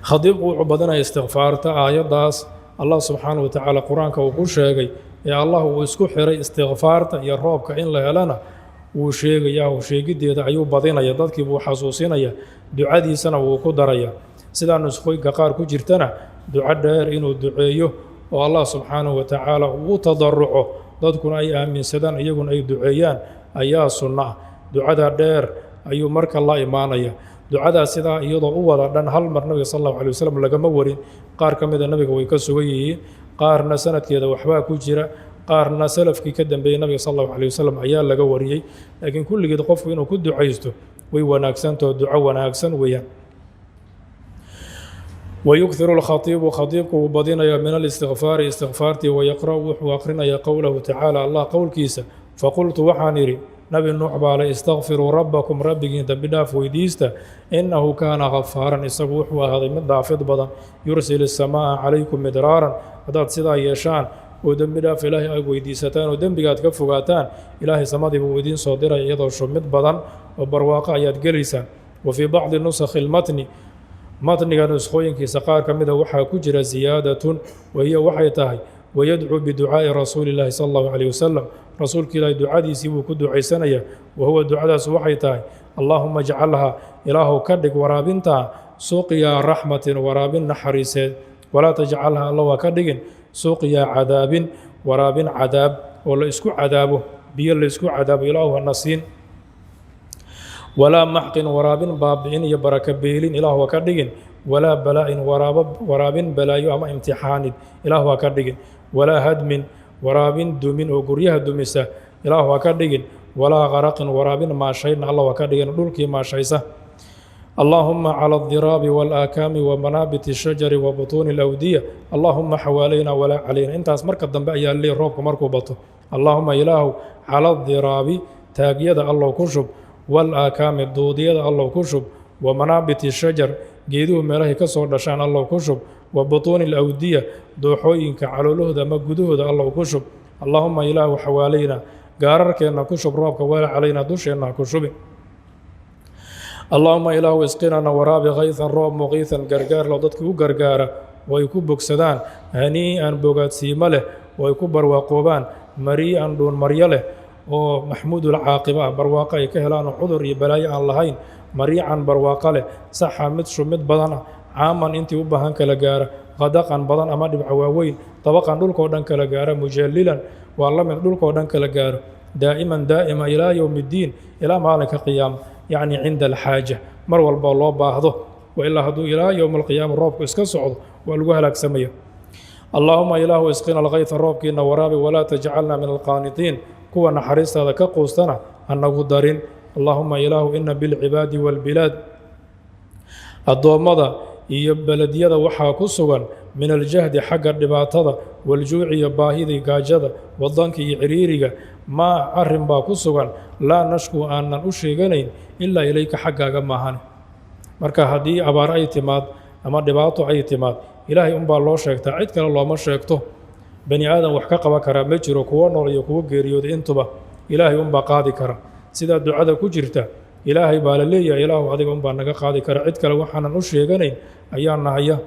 khadiibku wuxuu badinaya istikfaarta aayaddaas allah subxaanahu watacaala qur-aanka uu ku sheegay ee allah uu isku xiray istikfaarta iyo roobka in la helana wuu sheegayaa sheegiddeeda ayuu badinaya dadkii buu xasuusinaya ducadiisana wuu ku daraya sidaa nuskhooyinka qaar ku jirtana duco dheer inuu duceeyo oo allah subxaanahu watacaala uu tadaruco dadkuna ay aaminsadaan iyaguna ay duceeyaan ayaa sunno ah ducada dheer ayuu marka la imaanaya ducadaa sidaa iyadoo u wada dhan hal mar nabiga sal allahu alay wasalam lagama warin qaar ka mida nabiga way ka sugan yihiin qaarna sanadkeeda waxbaa ku jira qaarna salafkii ka dambeeyey nabiga sal allahu alay wasalam ayaa laga wariyey laakiin kulligeed qofku inuu ku ducaysto way wanaagsantaho duco wanaagsan weeyaan ويكثر الخطيب خطيبك وبدينا من الاستغفار استغفارتي ويقرأ وحو أقرنا قوله تعالى الله قول كيسا فقلت وحانيري نبي النوح على استغفروا ربكم ربك دبداف ويديستا إنه كان غفارا إسقوح وهذا من ضعفت بدن يرسل السماء عليكم مدرارا هذا سيدا يشان ودبداف إلهي ويديستان ودنبقات كفقاتان إلهي سمادي ويدين صادرا يضع شمد بدن وبرواقع يدقلسا وفي بعض النسخ المتن matniga nuskhooyinkiisa qaar ka mida waxaa ku jira ziyaadatun wahiya waxay tahay wayadcuu biducaa'i rasuuli llaahi sala allahu calayh wasalam rasuulka ilaahi ducadiisii buu ku ducaysanayaa wahuwa ducadaas waxay tahay allaahuma jcalha ilaahu ka dhig waraabintaa suqiyaa raxmatin waraabin naxariiseed walaa tajcalha alla waa ka dhigin suqiyaa cadaabin waraabin cadaab oo la isku cadaabo biyo la isku cadaabo ilaahu hana siin walaa maxqin waraabin baabi'in iyo baraka beelin ilaah waa ka dhigin walaa balaa'in waraabin balaayo ama imtixaanid ilaah waa ka dhigin walaa hadmin waraabin dumin oo guryaha dumisa ilaah waa ka dhigin walaa qaraqin waraabin maashaydna alla waa ka dhigin dhulkii maashaysa allaahuma cala aldiraabi waalaakaami wa manaabiti ashajari wa butuuni alawdiya allaahuma xawaalayna walaa calayna intaas marka dambe ayaa leey roobka markuu bato allaahuma ilaahu cala aldiraabi taagyada allow ku shub waalaakaami duudiyada allow ku shub wa manaabiti shajar geeduhu meelahay ka soo dhashaan allow ku shub wa butuuni alawdiya dooxooyinka caloolahooda ama gudahooda allow ku shub allaahuma ilaahu xawaalayna gaararkeenna ku shub roobka walaa calayna dusheenna ha ku shubi allaahuma ilaahu isqinana waraabi kaytan roob muqiitan gargaarlo dadkii u gargaara oo ay ku bogsadaan hanii'an bogaadsiimo leh oo ay ku barwaaqoobaan marii'an dhuunmaryo leh oo maxmuudul caaqiba ah barwaaqo ay ka helaan oo cudur iyo balaayo aan lahayn mariican barwaaqo leh saxa mid shumid badan ah caaman intii u baahan kala gaara qadaqan badan ama dhibco waaweyn dabaqan dhulkoo dhan kala gaara mujallilan waa la mid dhulkoo dhan kala gaaro daa'iman daa'ima ilaa yowmi ddiin ilaa maalinka qiyaama yacni cinda alxaaja mar walba loo baahdo wa ilaa hadduu ilaa yowma alqiyaama roobku iska socdo waa lagu halaagsamaya allaahuma ilaahu isqina alkayta roobkiina waraabi walaa tajcalna min alqaanitiin kuwa naxariistaada ka quustana hanagu darin allaahuma ilaahu ina bilcibaadi waalbilaad addoommada iyo beledyada waxaa ku sugan min aljahdi xagga dhibaatada waljuuci iyo baahidii gaajada wadanka iyo ciriiriga maa arrin baa ku sugan laa nashku aanan u sheeganayn ilaa ilayka xaggaaga maahane marka haddii abaar ay timaad ama dhibaato ay timaad ilaahay unbaa loo sheegtaa cid kale looma sheegto bani aadan wax ka qaban karaa ma jiro kuwo nool iyo kuwo geeriyooda intuba ilaahay unbaa qaadi kara sidaa ducada ku jirta ilaahay baa la leeyahay ilaahu adiga unbaa naga qaadi kara cid kale waxaanan u sheeganayn ayaa nahaya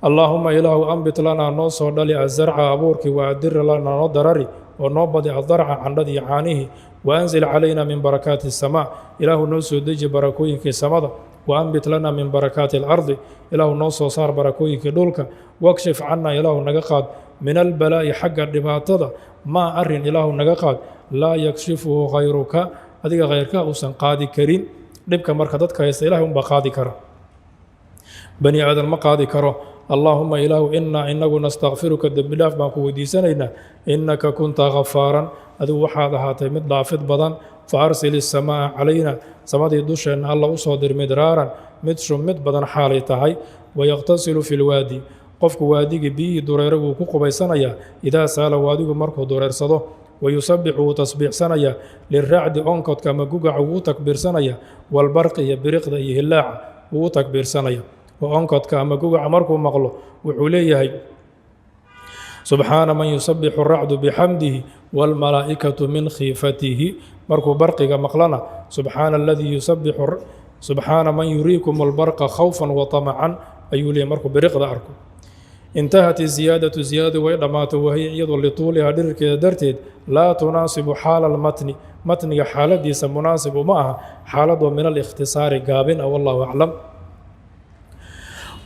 allaahuma ilaahu ambit lanaa noo soo dhali azarca abuurkii wa adira lana noo darari oo noo badi adarca candhadii caanihii waanzil calayna min barakaati asamaa ilaahu noo soo deji barakooyinkii samada waanbit lana min barakaati alardi ilaahu noo soo saar barakooyinkii dhulka wakshif cannaa ilaahu naga qaad min albalaa'i xagga dhibaatada maa arin ilaahu naga qaad laa yakshifuhu khayruka adiga khayrka uusan qaadi karin dhibka marka dadka haysta ilahay unbaa qaadi kara bani aadan ma qaadi karo allaahuma ilaahu innaa inagu nastakfiruka dembi dhaaf baan ku weydiisanaynaa innaka kunta khafaaran adigu waxaad ahaatay mid dhaafid badan fa arsil isamaa calayna samadii dusheenna alla u soo dir midraaran mid shumid badan xaalay tahay wayaqtasilu fi lwaadi qofku waadigii biyihii dureere wuu ku qubaysanayaa idaa saala waadigu markuu dureersado wayusabixu wuu tasbiixsanayaa liracdi onkodka ama gugaca wuu u takbiirsanaya walbarqi iyo biriqda iyo hilaaca wuu u takbiirsanaya oo onkodka ama gugaca markuu maqlo wuxuu leeyahay subxaana man yusabixu racdu bixamdihi waalmalaa'ikatu min khiifatihi markuu barqiga maqlana subxaana man yuriikum albarqa khawfan wa tamacan ayuu leeyahy markuu biriqda arko intahat iziyaadatu ziyaadadu way dhammaatay wahiya iyadoo lituulihaa dhirirkeeda darteed laa tunaasibu xaala almatni matniga xaaladiisa munaasib uma aha xaaladoo min alikhtisaari gaabin a wallahu aclam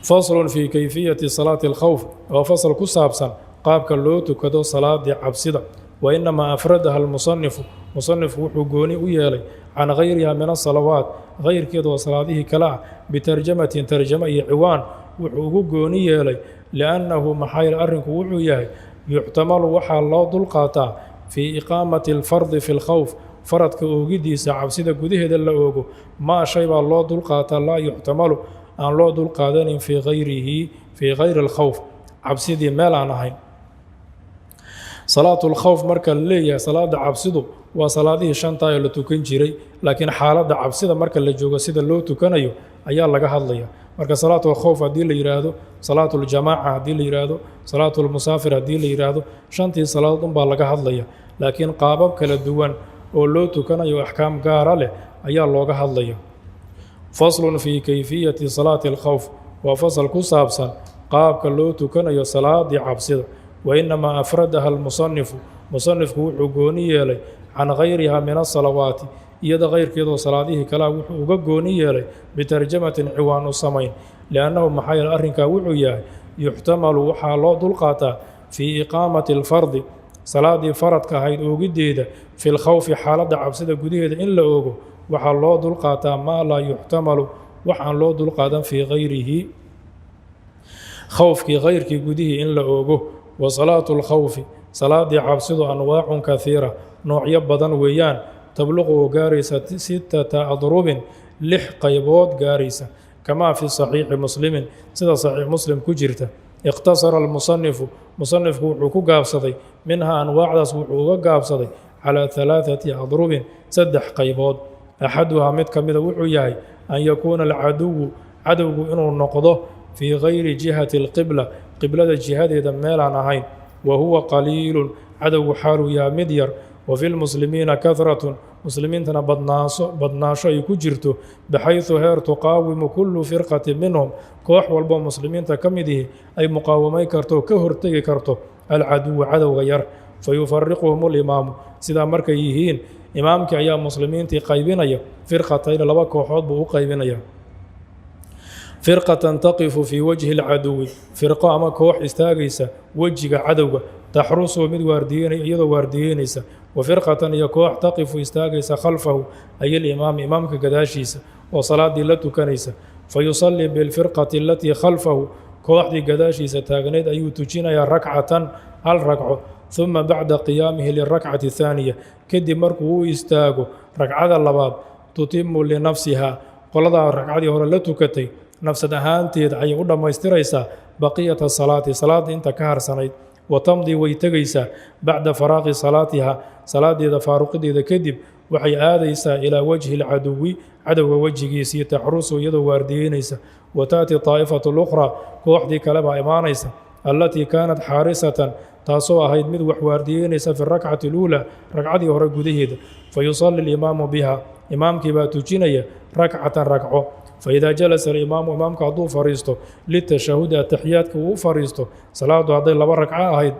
faslun fii kayfiyati salaati alkhawf waa fasal ku saabsan qaabka loo tukado salaadii cabsida wa inamaa afradaha almusanifu musanifku wuxuu gooni u yeelay can gayriha min asalawaat gayrkeeda oo salaadihii kale ah bitarjamatin tarjamo iyo ciwaan wuxuu ugu gooni yeelay liannahu maxayl arrinku wuxuu yahay yuxtamalu waxaa loo dulqaataa fii iqaamati alfardi fi lkhawf faradka oogidiisa cabsida gudaheeda la oogo maa shay baa loo dulqaataa laa yuxtamalu aan loo dulqaadanin fii gayri alkhawf cabsidii meel aan ahayn salaatu lkhawf marka la leeyahay salaada cabsidu waa salaadihii shantaa ee la tukan jiray laakiin xaaladda cabsida marka la joogo sida loo tukanayo ayaa laga hadlaya marka salaatu lkhawf haddii la yidhaahdo salaatu ljamaaca haddii la yidhaahdo salaatu lmusaafir haddii la yidhaahdo shantii salaadood unbaa laga hadlaya laakiin qaabab kala duwan oo loo tukanayo axkaam gaara leh ayaa looga hadlaya faslun fii kayfiyati salaati alkhawf waa fasal ku saabsan qaabka loo tukanayo salaadii cabsida wa inamaa afradaha almusanifu musanifku wuxuu gooni yeelay can gayriha min asalawaati iyada kayrkeedoo salaadihii kalea wuxuu uga gooni yeelay bitarjamatin ciwaan u samayn liannahu maxaa yeele arrinkaa wuxuu yahay yuxtamalu waxaa loo dulqaataa fii iqaamati alfardi salaadii faradka ahayd oogiddeeda fi lkhawfi xaaladda cabsida gudaheeda in la oogo waxaa loo dulqaataa maa laa yuxtamalu waxaan loo dulqaadan fii gayrihi khawfkii kayrkii gudihii in la oogo wa salaatu lkhawfi salaadii cabsidu anwaacun kaiira noocyo badan weeyaan tabluqu oo gaaraysa 6 adrubin 6 qaybood gaaraysa kamaa fi saxiixi muslimin sida saxiix muslim ku jirta ikhtasara almusanifu musanifku wuxuu ku gaabsaday minhaa anwaacdaas wuxuu uga gaabsaday calaa 3 adrubin 3 qaybood axaduhaa mid ka mida wuxuu yahay an yakuuna alcaduwu cadowgu inuu noqdo fii gayri jihati alqibla qiblada jihadeeda meelaan ahayn wa huwa qaliilun cadowgu xaaluu yaha mid yar wa fi lmuslimiina kahratun muslimiintana badnaasho ay ku jirto baxaysu heer tuqaawimu kullu firqati minhum koox walboo muslimiinta ka mid ihi ay muqaawamay karto ka hortegi karto alcaduwa cadowga yar fayufariquhum ulimaamu sidaa markay yihiin imaamkii ayaa muslimiintii qaybinaya firqatayn 2 kooxood buu u qaybinaya firqatan taqifu fii wajhi alcaduwi firqo ama koox istaagaysa wejiga cadowga taxrusuhu mid iyadoo waardiyeynaysa wa firqatan iyo koox taqifu istaagaysa khalfahu ay alimaam imaamka gadaashiisa oo salaadii la tukanaysa fayusallii bilfirqati alatii khalfahu kooxdii gadaashiisa taagnayd ayuu tujinayaa rakcatan 1 ragco uma bacda qiyaamihi lirakcati اthaaniya kadib markuu u istaago ragcada labaad tutimu linafsiha qoladaa ragcadii hore la tukatay nafsad ahaanteed ayay u dhammaystiraysaa baqiyata salaati salaadda inta ka harsanayd wa tamdii way tegaysaa bacda faraaqi salaatiha salaadeeda faaruqideeda kadib waxay aadaysaa ilaa wajhi alcaduwi cadowga wejigiisii taxrusu iyadoo waardiyeynaysa wa taati taa'ifatu lukhraa kooxdii kale baa imaanaysa allatii kaanat xaarisatan taasoo ahayd mid wax waardiyeynaysa fi rakcati اluulaa ragcadii hore gudaheeda fayusalli اlimaamu biha imaamkii baa tujinaya rakcatan ragco faidaa jalasa alimaamu imaamka hadduu fariisto litashahudi ataxiyaadka uu u fariisto salaadu hadday 2 ragco ahayd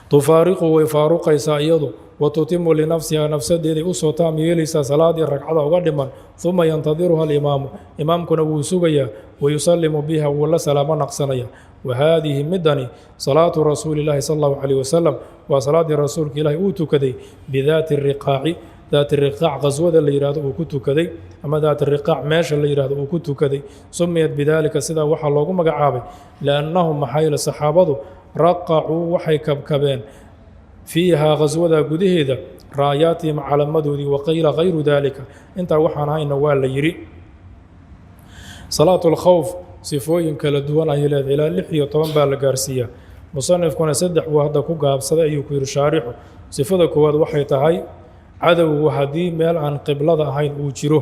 tufaariqu way faaruqaysaa iyadu wa tutimu linafsiha nafsadeeday usoo taam yeelaysaa salaadii ragcada uga dhiman uma yantadiruha alimaamu imaamkuna wuu sugayaa wayusalimu biha wuu la salaamo naqsanaya wahaadihi midani salaatu rasuuli illaahi sal allahu calayh wasalam waa salaaddii rasuulka ilaahi uu tukaday bidaati riqaaci daati riqaac qaswada la yidhahdo uu ku tukaday ama daati riqaac meesha la yidhahdo uu ku tukaday sumiyat bidaalika sidaa waxaa loogu magacaabay liannahum maxaa yeele saxaabadu raqacuu waxay kabkabeen fiihaa qaswada gudaheeda raayaatihim calamadoodii waqiila kayru daalika intaa waxaan ahayna waa la yidhi salaatu lkhowf sifooyin kala duwan ayay leedahay ilaa 6 iyo 10 baa la gaarsiiyaa musanifkuna 3 buu hadda ku gaabsaday ayuu ku yidhi shaarixu sifada koowaad waxay tahay cadowgu haddii meel aan qiblada ahayn uu jiro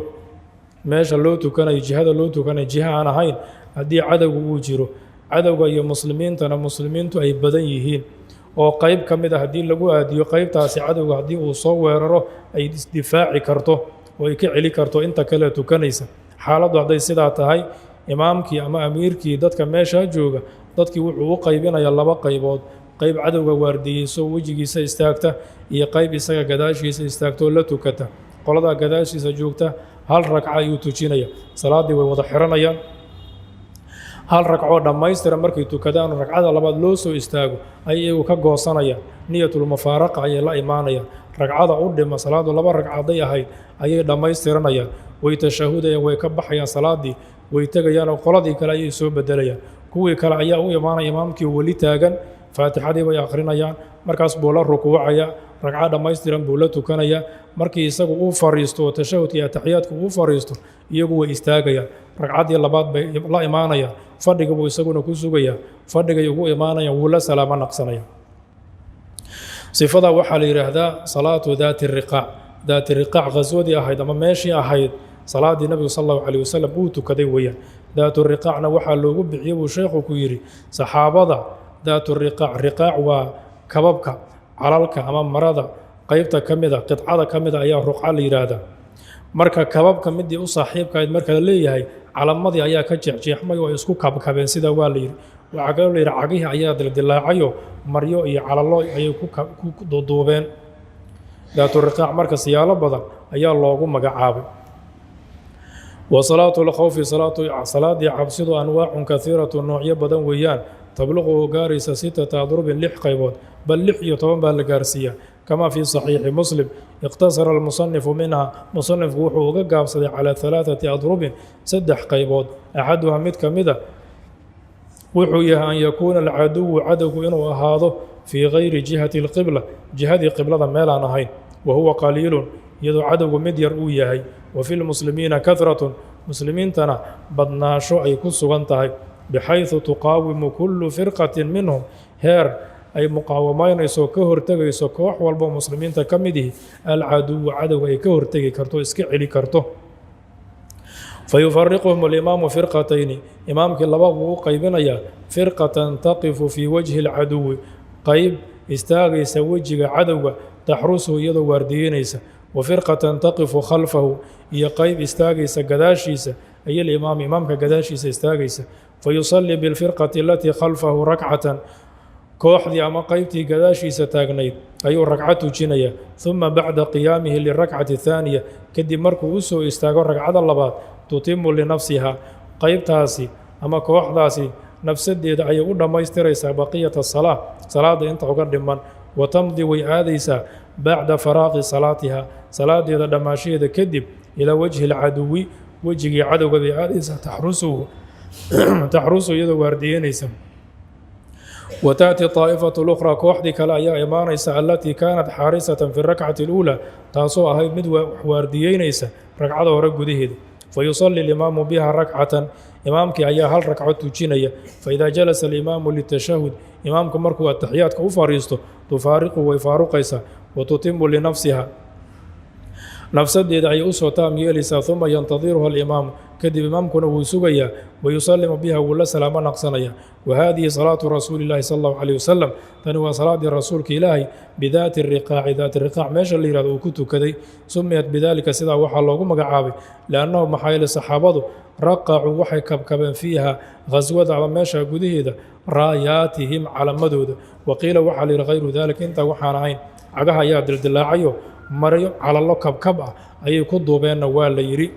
meesha loo tukanayo jihada loo tukanayo jiha aan ahayn haddii cadowgu uu jiro cadowga iyo muslimiintana muslimiintu ay badan yihiin oo qayb ka mid ah haddii lagu aadiyo qaybtaasi cadowga haddii uu soo weeraro ay isdifaaci karto oo ay ka celi karto inta kale tukanaysa xaaladdu hadday sidaa tahay imaamkii ama amiirkii dadka meeshaa jooga dadkii wuxuu u qaybinayaa 2 qaybood qayb cadowga waardiyeyso wejigiisa istaagta iyo qayb isaga gadaashiisa istaagtoo la tukata qoladaa gadaashiisa joogta 1 ragco ayuu tujinaya salaaddii way wada xiranayaan 1 ragcoo dhammaystiran markay tukadaan ragcada labaad loo soo istaago ay iyagu ka goosanayaan niyatulmufaaraqa ayay la imaanayaan ragcada u dhima salaadu 2 ragcaday ahayd ayay dhammaystiranayaan way tashahudayaan way ka baxayaan salaaddii way tegayaan oo qoladii kale ayay soo bedelayaan kuwii kale ayaa u imaanaya imaamkii weli taagan faatixadii bay akhrinayaan markaas buu la rukuucaya ragco dhammaystiran buu la tukanayaa markii isagu uu fariisto oo tashahudka iyo ataxiyaadka uu fariisto iyagu way istaagayaan ragcaddii labaad bay la imaanayaan fadhiga buu isaguna ku sugayaa fadhigay ugu imaanayaan wuu la salaamo naqsanaya sifada waxaa la yidhaahdaa salaatu daati riqaac qaswadii ahayd ama meeshii ahayd salaaddii nabigu sal allahu calayh wasalam uu tukaday weeyaan daatu riqaacna waxaa loogu bixiyey buu sheekhu ku yidhi saxaabada daatu riqaac waa kababka calalka ama marada qaybta ka mida qidcada ka mida ayaa ruqca la yidhaahdaa marka kababka midii u saaxiibkahayd marka la leeyahay calamadii ayaa ka jeexjeexmay oo isku kabkabeen sidaa waa la yidhi waxaa kaloo la yidhi cagihii ayaa dildilaacayo maryo iyo calalo ayay ku duuduubeen daatu riqaac marka siyaalo badan ayaa loogu magacaabay wa salaatu lkhowfi salaadii cabsidu anwaacun kaiiratu noocyo badan weeyaan tabluqu gaaraysa 6 adrubin 6 qaybood bal 6 iyo 10 baa la gaarsiiyaa kama fii saxiixi muslim iqtasara almusanifu minha musanifku wuxuu uga gaabsaday calaa 3 adrubin 3 qaybood axaduha mid ka mida wuxuu yahay an yakuuna alcaduwu cadowgu inuu ahaado fii gayri jihati اlqibla jihadii qiblada meelaan ahayn wa huwa qaliilun iyadoo cadowgu mid yar uu yahay wa fi lmuslimiina kahratun muslimiintana badnaasho ay ku sugan tahay bixayثu tuqaawimu kullu firqatin minhum heer ay muqaawamaynayso ka hortegayso koox walbo muslimiinta ka mid ihi alcaduwa cadowga ay ka hortegi karto iska celi karto fayufariquhum alimaamu firqatayni imaamkii 2 buu u qaybinayaa firqatan taqifu fii wajhi اlcaduwi qayb istaagaysa wejiga cadowga taxrusuhu iyadoo waardiyeynaysa wa firqatan taqifu khalfahu iyo qayb istaagaysa gadaashiisa ay imaamka gadaashiisa istaagaysa fayusalii bilfirqati alatii khalfahu rakcatan kooxdii ama qaybtii gadaashiisa taagnayd ayuu ragco tujinayaa uma bacda qiyaamihi lirakcati thaaniya kadib markuu u soo istaago ragcada labaad tutimu linafsiha qaybtaasi ama kooxdaasi nafsadeeda ayay u dhammaystiraysaa baqiyata salaa salaada inta uga dhiman wa tamdi way aadaysaa bacda faraaqi salaatiha salaadeeda dhammaashaheeda kadib ilaa wajhi lcaduwi wejigii cadowga bay aadaysaa taxrusu iyadoo waardiyeynaysa wa taأti طaa'ifatu اlأkhraa kooxdii kale ayaa imaanaysa alatii kaanat xaarisatan fi اrakcati اlأuulaa taasoo ahayd mid waardiyeynaysa ragcada hore gudaheeda fayusalii اlimaamu biha rakcatan imaamkii ayaa 1 ragco tujinaya faidaa jalasa alimaamu litashahud imaamku markuu ataxiyaadka u fariisto tufaariqu way faaruqaysaa wa tutimu linafsiha nafsadeeda ayay usoo taam yeelaysaa uma yantadiruha alimaamu kadib imaamkuna wuu sugayaa wayusalimu biha wuu la salaamo naqsanaya wahadihi salaatu rasuuli llahi sala allahu calayh wasalam tani waa salaadii rasuulka ilaahay bidaati riqaaci daati riqaac meesha la yihahdo uu ku tukaday sumiyat bidaalika sidaa waxaa loogu magacaabay liannahu maxaa yeele saxaabadu raqacuu waxay kabkabeen fiiha khaswada ama meesha gudaheeda raayaatihim calamadooda waqiila waxaa la yihi hayru daalika intaa waxaan ahayn cagaha ayaa dildilaacayo maryo calalo kabkab ah ayay ku duubeenna waa la yidhi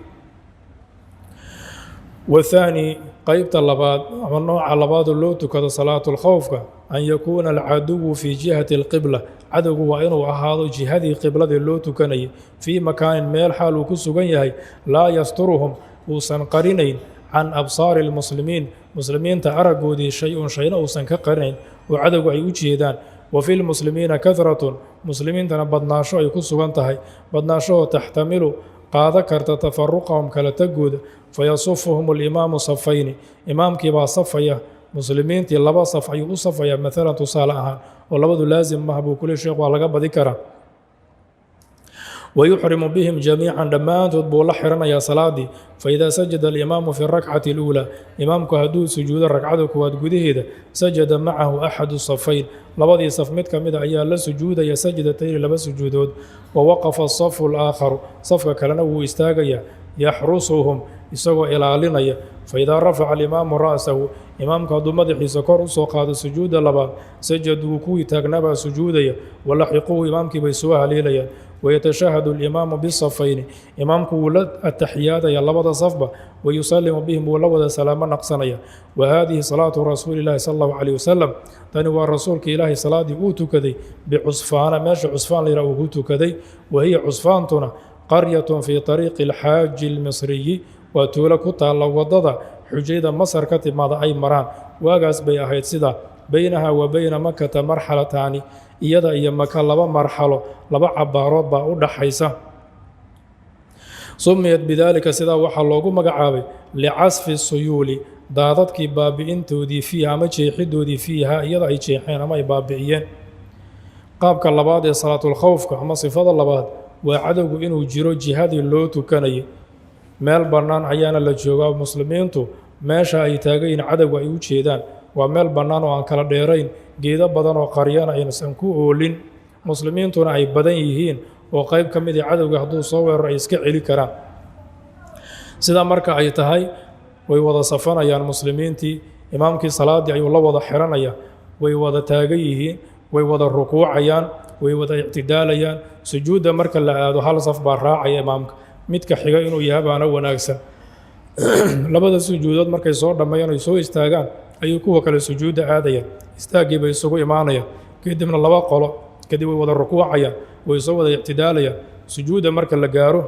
wathaani qeybta labaad ama nooca labaadoo loo tukado salaatu lkhowfka an yakuuna alcaduwu fii jihati alqibla cadowgu waa inuu ahaado jihadii qibladii loo tukanayay fii makaanin meel xaal uu ku sugan yahay laa yasturuhum uusan qarinayn can absaari lmuslimiin muslimiinta araggoodii shay-un shayna uusan ka qarinayn oo cadowgu ay u jeedaan wa fi lmuslimiina kahratun muslimiintana badnaasho ay ku sugan tahay badnaashahoo taxtamilu qaado karta tafaruqahum kala tagooda fayasufuhum alimaamu safayni imaamkiibaa safaya muslimiintii laba saf ayuu u safaya maalan tusaale ahaan oo labadu laasim maha buu kule sheekh waa laga badi karaa wayuxrimu bihim jamiican dhammaantood buu la xiranayaa salaadii faidaa sajada alimaamu fi rakcati اluulaa imaamku hadduu sujuudo ragcada koowaad gudaheeda sajada macahu axadu safayn labadii saf mid ka mida ayaa la sujuudaya sajdatayni laba sujuudood wawaqafa asafu alaakharu safka kalena wuu istaagayaa yaxrusuhum isagoo ilaalinaya faidaa rafaca alimaamu ra'sahu imaamku hadduu madaxiisa kor usoo qaado sujuuda labaad sajaduu kuwii taagnaabaa sujuudaya walaxiquuhu imaamkii bay soo haleelayaan wayatashahadu alimaamu bisafayni imaamku wuu la ataxiyaadaya labada safba wayusalimu bihim wuu la wada salaamo naqsanaya wa haadihi salaatu rasuuli llahi sala allahu calayh wasalam tani waa rasuulka ilaahay salaadii uu tukaday bicusfaana meesha cusfaan la yidhaha uu ku tukaday wahiya cusfaantuna qaryatun fii طariiqi alxaaji almisriyi waa tuulo ku taalla waddada xujayda masar ka timaada ay maraan waagaas bay ahayd sida baynaha wa bayna makata marxalataani iyada iyo maka laba marxalo laba cabaarood baa u dhaxaysa sumiyat bidaalika sidaa waxaa loogu magacaabay licasfi suyuuli daadadkii baabi'intoodii fiiha ama jeexidoodii fiiha iyada ay jeexeen ama ay baabi'iyeen qaabka labaad ee salaatulkhowfka ama sifada labaad waa cadowgu inuu jiro jihadii loo tukanayay meel bannaan ayaana la joogaa muslimiintu meesha ay taagayin cadowga ay u jeedaan waa meel bannaan oo aan kala dheerayn geedo badan oo qaryana aysan ku oolin muslimiintuna ay badan yihiin oo qayb ka midii cadowga hadduu soo weeraro ay iska celi karaan sidaa marka ay tahay way wada safanayaan muslimiintii imaamkii salaaddii ayuu la wada xiranaya way wada taagan yihiin way wada rukuucayaan way wada ictidaalayaan sujuudda marka la aado hal saf baa raacaya imaamka midka xiga inuu yahay baana wanaagsan labada sujuudood markay soo dhammeeyaan ay soo istaagaan ayuu kuwa kale sujuudda aadayaan istaaggii bay isugu imaanayaan kadibna laba qolo kadib way wada rukuucayaan way soo wada ictidaalayaan sujuudda marka la gaaro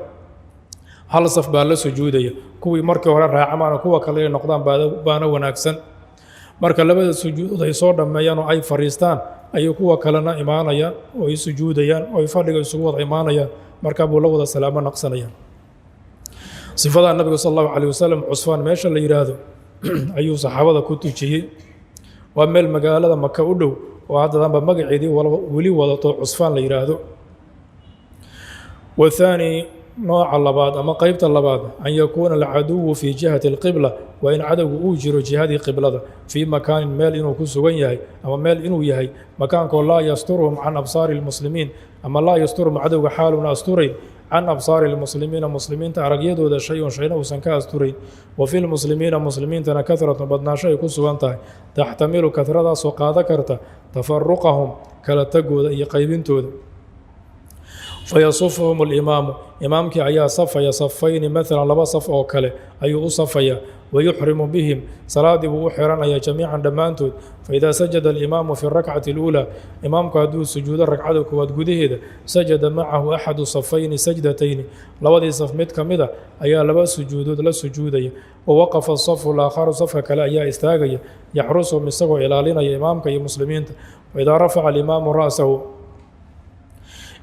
hal saf baa la sujuudaya kuwii markii hore raacamaana kuwa kale ay noqdaan baana wanaagsan marka labada sujuudood ay soo dhammeeyaan oo ay fadhiistaan ayuu kuwa kalena imaanayaan oo ay sujuudayaan oo ay fadhiga isugu wada imaanayaan markaa buu la wada salaamo naqsanayaan sifadaa nabiga sal allahu calayh wasalam cusfaan meesha la yidhaahdo ayuu saxaabada ku tujiyey waa meel magaalada maka u dhow oo haddadanba magaceedii weli wadato cusfaan la yidhaahdo wathaani nooca labaad ama qeybta labaad an yakuuna alcaduwu fii jihati alqibla waa in cadowgu uu jiro jihadii qiblada fii makaanin meel inuu ku sugan yahay ama meel inuu yahay makaankoo laa yasturuhum can absaari lmuslimiin ama laa yasturuhum cadowga xaaluna asturayn can absaari lmuslimiina muslimiinta aragyadooda shay-un shayna uusan ka asturayn wa fi lmuslimiina muslimiintana kahratun badnaasho ay ku sugan tahay taxtamilu kahradaasoo qaado karta tafaruqahum kala tagooda iyo qaybintooda fayasufuhum alimaamu imaamkii ayaa safaya safayni maalan laba saf oo kale ayuu u safaya wayuxrimu bihim salaadii buu u xiranaya jamiican dhammaantood faidaa sajada alimaamu fi rakcati اluulaa imaamku hadduu sujuudo ragcada koowaad gudaheeda sajada macahu axadu safayni sajdatayni labadii saf mid ka mida ayaa laba sujuudood la sujuudaya wawaqafa asafu alaakharu safka kale ayaa istaagaya yaxrusuhum isagoo ilaalinaya imaamka iyo muslimiinta waidaa rafaca alimaamu ra'sahu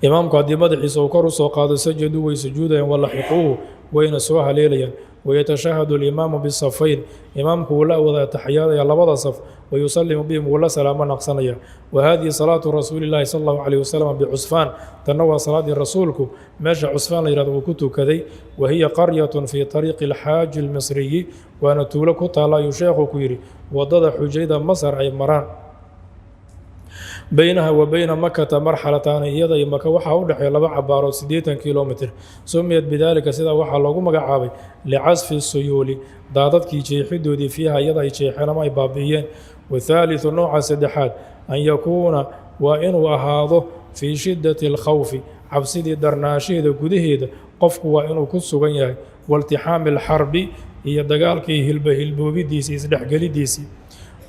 imaamku haddii madaxiisa uu kor u soo qaado sajaduu way sujuudayaan walaxiquuhu wayna soo haleelayaan wayatashahadu alimaamu bisafayn imaamku wuu la wada taxiyaadaya labada saf wayusalimu bihim wuu la salaamo naqsanaya wahadihi salaatu rasuuli llaahi sala allahu calayhi wasalam bicusfaan tanna waa salaaddii rasuulku meesha cusfaan la yihahdo uu ku tukaday wahiya qaryatun fii طariiqi alxaaji almisriyi waana tuulo ku taalla ayuu sheekhu ku yidhi waddada xujayda masar ay maraan baynaha wa bayna makata marxalataani iyada iyo maka waxaa u dhexeeya 2 cabaarood 80 kilomitr sumiyad bidaalika sidaa waxaa loogu magacaabay licasfi suyuuli daadadkii jeexidoodii fiiha iyada ay jeexeen ama ay baabi'iyeen wathaalithu nooca saddexaad an yakuuna waa inuu ahaado fii shiddati alkhawfi cabsidii darnaashaheeda gudaheeda qofku waa inuu ku sugan yahay waltixaami alxarbi iyo dagaalkii hilboobidiisii isdhexgelidiisii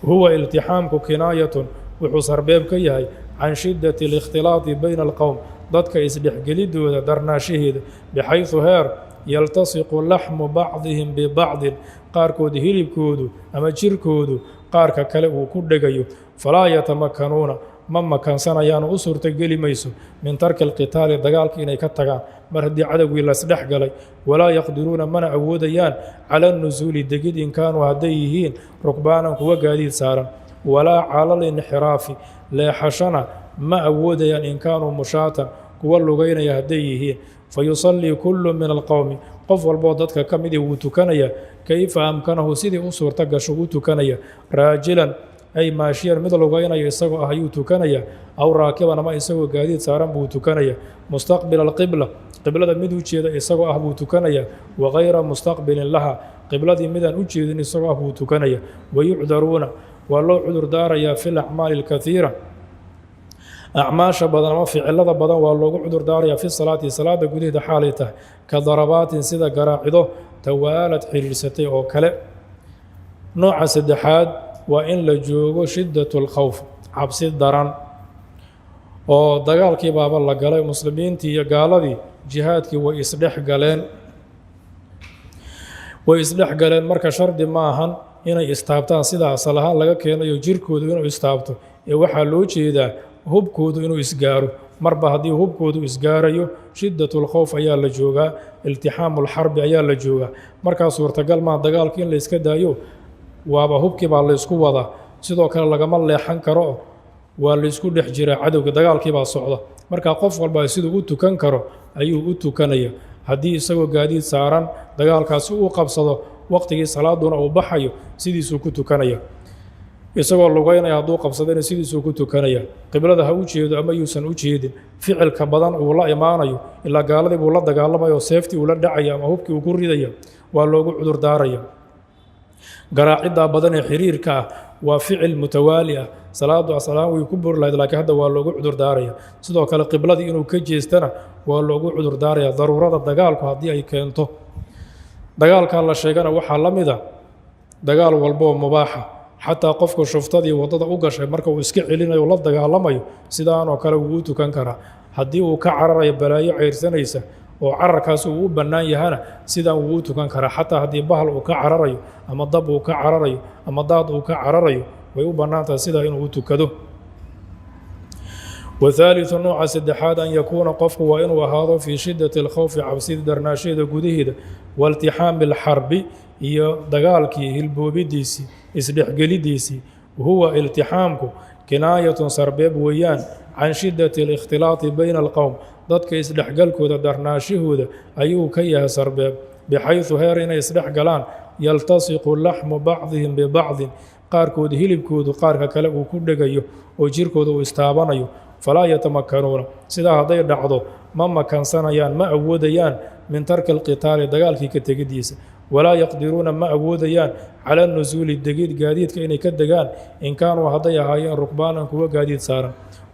huwa iltixaamku kinaayatun wuxuu sarbeeb ka yahay can shiddati alikhtilaati bayna alqowm dadka isdhexgelidooda darnaashaheeda bixaysu heer yaltasiqu laxmu bacdihim bibacdin qaarkood hilibkoodu ama jirkoodu qaarka kale uu ku dhegayo falaa yatamakanuuna ma makansanayaanu u suurtogeli mayso min tarki alqitaali dagaalka inay ka tagaan mar haddii cadowgii lasdhex galay walaa yaqdiruuna mana awoodayaan cala nusuuli degid in kaanuu hadday yihiin rukbaanan kuwa gaadiid saaran walaa cala alinxiraafi leexashana ma awoodayaan in kaanuu mushaatan kuwa lugaynaya hadday yihiin fayusallii kullu min alqowmi qof walboo dadka ka midii wuu tukanaya kayfa amkanahu sidii u suurto gasho u tukanaya raajilan ay maashiyan mid lugaynaya isagoo ah ayuu tukanaya aw raakiban ama isagoo gaadiid saaran buu tukanaya mustaqbila alqibla qiblada mid u jeeda isagoo ah buu tukanaya wagayra mustaqbilin laha qibladii midaan u jeedin isagoo ah buu tukanaya wayucdaruuna waa loo cudur daarayaa fi lacmaali alkaiira acmaasha badan ama ficilada badan waa loogu cudur daarayaa fi salaati salaada gudaheeda xaalay tahay ka darabaatin sida garaacido tawaalad xiriirsatay oo kale nooca saddexaad waa in la joogo shiddat alkhawf cabsi daran oo dagaalkii baaba la galay muslimiintii iyo gaaladii jihaadkii way isdhex galeen marka shardi ma ahan inay istaabtaan sida asal ahaan laga keenayo jirkoodu inuu istaabto ee waxaa loo jeedaa hubkoodu inuu isgaaro marba haddii hubkoodu isgaarayo shiddatulkhowf ayaa la joogaa iltixaamulxarbi ayaa la joogaa markaa suurtagal maa dagaalka in la yska daayo waaba hubkii baa laysku wadaa sidoo kale lagama leexan karo waa laysku dhex jiraa cadowga dagaalkii baa socda markaa qof walba siduu u tukan karo ayuu u tukanaya haddii isagoo gaadiid saaran dagaalkaasi uu qabsado waqtigii salaaduna uu baxayo sidiisuu ku tukanaya isagoo lugaynaya hadduu qabsadana sidiisuu ku tukanaya qiblada ha u jeedo ama yuusan u jeedin ficilka badan uu la imaanayo ilaa gaaladii buu la dagaalamayo seeftii uu la dhacaya ama hubkii uu ku ridaya waa loogu cudur daaraya garaaciddaa badan ee xiriirka ah waa ficil mutawaali ah salaadu aslaan way ku buri lahayd laakiin hadda waa loogu cudur daaraya sidoo kale qibladii inuu ka jeestana waa loogu cudur daaraya daruurada dagaalku haddii ay keento dagaalkaa la sheegana waxaa la mida dagaal walboo mubaaxa xataa qofku shuftadii waddada u gashay marka uu iska celinayo la dagaalamayo sidaanoo kale wuu u tukan karaa haddii uu ka cararayo balaayo ceyrsanaysa oo cararkaas uu u bannaan yahana sidaan wuu u tukan karaa xataa haddii bahal uu ka cararayo ama dab uu ka cararayo ama daad uu ka cararayo way u bannaan tahay sidaa inuu u tukado wathaalithu nooca saddexaad an yakuuna qofku waa inuu ahaado fii shiddati alkhowfi cabsida darnaashaheeda gudaheeda waltixaami alxarbi iyo dagaalkii hilboobidiisii isdhexgelidiisii huwa iltixaamku kinaayatun sarbeeb weeyaan can shiddati alikhtilaati bayna alqowm dadka isdhexgalkooda darnaashahooda ayuu ka yahay sarbeeb bixaysu heer inay isdhex galaan yaltasiqu laxmu bacdihim bibacdin qaarkood hilibkoodu qaarka kale uu ku dhegayo oo jirkooda uu istaabanayo falaa yatamakanuuna sidaa hadday dhacdo ma makansanayaan ma awoodayaan min tarki alqitaali dagaalkii ka tegidiisa walaa yaqdiruuna ma awoodayaan cala nusuuli degid gaadiidka inay ka degaan in kaanuu hadday ahaayeen rukbaanan kuwa gaadiid saaran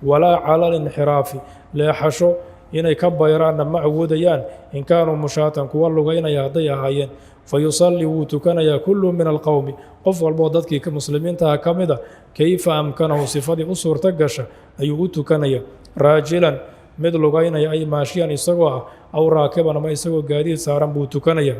walaa cala alinxiraafi leexasho inay ka bayraanna ma awoodayaan in kaanuu mushaatan kuwa lugaynaya hadday ahaayeen fayusallii wuu tukanayaa kullu min alqowmi qof walboo dadkii muslimiintaha ka mida kayfa amkanahu sifadii u suurto gasha ayuu u tukanaya raajilan mid lugaynaya ay maashiyan isagoo ah aw raakiban ama isagoo gaadiid saaran buu tukanaya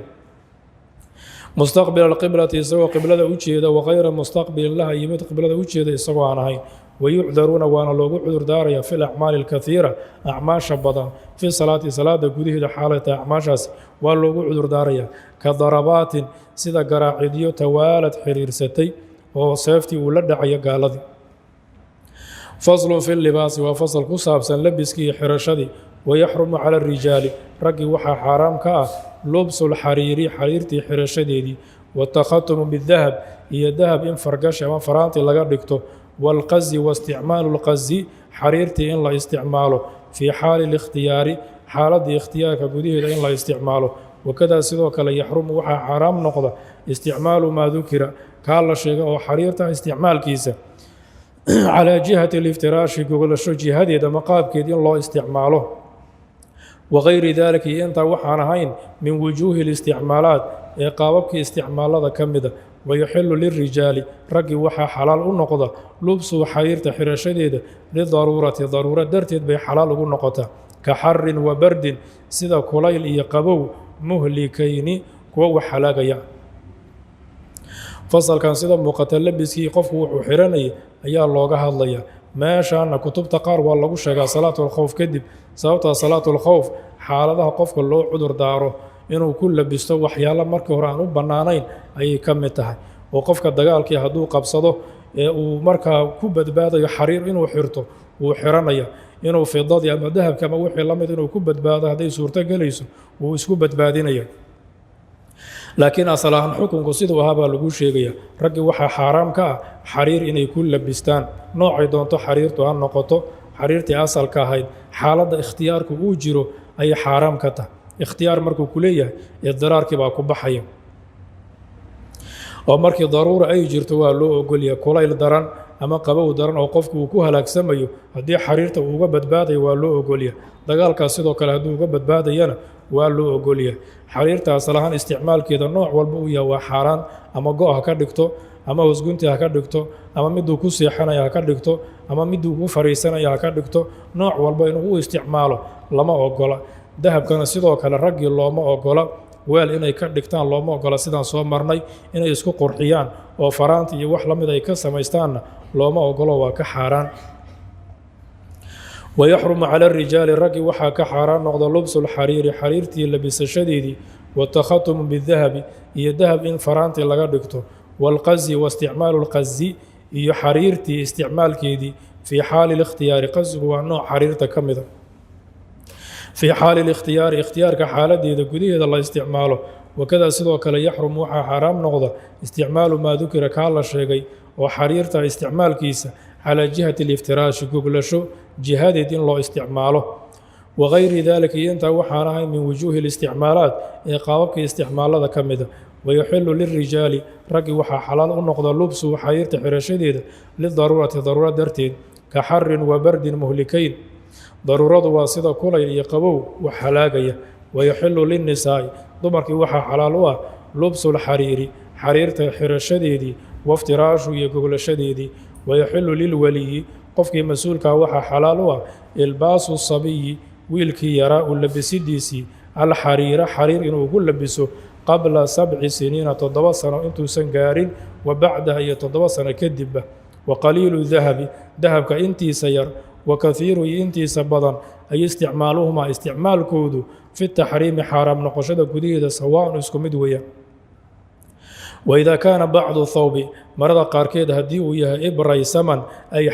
mustaqbil alqiblati isagoo qiblada u jeeda wagayra mustaqbilin laha iyo mid qiblada u jeeda isagoo aan ahayn ويعذرون وانا لوغو عذر داريا في الأعمال الكثيرة أعماش بدن في صلاة قده حالة أعماشاس ولوغو عذر داريا كضربات سيدا قراعديو توالت حرير ستي وصيفتي ولدعي قالدي فصل في اللباس وفصل قصابسا لبسكي حرشدي ويحرم على الرجال رقي وحا حرام كا لبس الحريري حريرتي حرشديدي والتختم بالذهب هي الذهب إن فرقش أما فرانتي لغا دكتو والقز واستعمال القز حريرتي إن لا استعماله في حال الاختيار حالة اختيارك قديه إن لا استعماله وكذا سيدوك لا يحرم وحا حرام نقضة استعمال ما ذكر كالا شيء أو حريرته استعمال كيسة على جهة الافتراش يقول الشو جهة إذا مقاب كيدين الله استعماله وغير ذلك أنت وحانا هين من وجوه الاستعمالات قاببك استعمالات كمدة ويحل للرجال رقي وحا حلال النقضة لبس حريرته حرشديدة ضرورة درتد بي حلال النقطة كحر وبرد سيدا كليل يقبو مهلكين كو حلاقيا فصل كان سيدا مقتل لبسكي قفو وحراني ayaa looga hadlaya meeshaana kutubta qaar waa lagu sheegaa salaatul khawf kadib sababta salaatul khawf xaaladaha qofka loo cudur daaro inuu ku labisto waxyaalo markii hore aan u banaanayn ayay ka mid tahay oo qofka dagaalkii hadduu qabsado ee uu markaa ku badbaadayo xariir inuu xirto uu xiranaya inuu fidadii ama dahabka ama wixii la mid inuu ku badbaado hadday suurto gelayso uu isku badbaadinaya laakiin asal ahaan xukunku siduu ahaabaa lagu sheegaya raggii waxaa xaaraam ka ah xariir inay ku labistaan noocay doonto xariirtu ha noqoto xariirtii asalka ahayd xaaladda ikhtiyaarku uu jiro ayay xaaraam ka tahay ikhtiyaar markuu ku leeyahay idiraarkii baa ku baxaya oo markii daruura ay jirto waa loo ogolyahay kulayl daran ama qabow daran oo qofku uu ku halaagsamayo haddii xariirta uu uga badbaadayo waa loo ogolyahay dagaalkaas sidoo kale hadduu uga badbaadayana waa loo ogolyahay xariirta asal ahaan isticmaalkeeda nooc walba uu yahay waa xaaraan ama go' ha ka dhigto ama hosgunti ha ka dhigto ama miduu ku seexanaya ha ka dhigto ama miduu ku fariisanaya ha ka dhigto nooc walba inuu u isticmaalo lama ogola dahabkana sidoo kale raggii looma ogola weel inay ka dhigtaan looma ogola sidaan soo marnay inay isku qurxiyaan oo faraanta iyo wax la mid ay ka samaystaanna looma ogolo waa ka xaaraan ويحرم على الرجال رقي وحا كحرام نقض لبس الحرير حريرتي لبس شديدي والتختم بالذهب هي ذهب إن فرانتي لغا دكتو والقز واستعمال القز هي حريرتي استعمال كيدي في حال الاختيار قز هو نوع حريرته كمده في حال الاختيار اختيار كحالة دي قديه الله استعماله وكذا سيدو كلا يحرم وحا حرام نقض استعمال ما ذكر كالا شيغي وحريرته استعمال كيسه على جهة الافتراش قبلشو جهاد دين الله استعماله وغير ذلك ينتهى وحانا من وجوه الاستعمالات إقابك استعمال هذا كمده ويحل للرجال رقي وحا حلال النقض اللبس وحايرت حرشديد ضرورة درتين كحر وبرد مهلكين ضرورة واسطة كل يقبو وحلاقية ويحل للنساء ضمرك وحا حلالها لبس الحرير حريرت حرشديد وافتراش يقول شديدي ويحل للولي قفك مسؤولك وحا حلالها الباس الصبي ويلكي يراء لبسيديسي الحرير حرير إنه يقول لبسه قبل 7 سنين تضوى سنة انتو سنقارين وبعدها يتضوى سنة كدبة وقليل ذهب كإنتي سير وكثير إنتي سبضا أي استعمالهما استعمال كودو في التحريم حرام نقشد كديد سواء اسكو مدوية وإذا كان بعض الثوب مرض قاركيد هديو يهي إبري سمن أي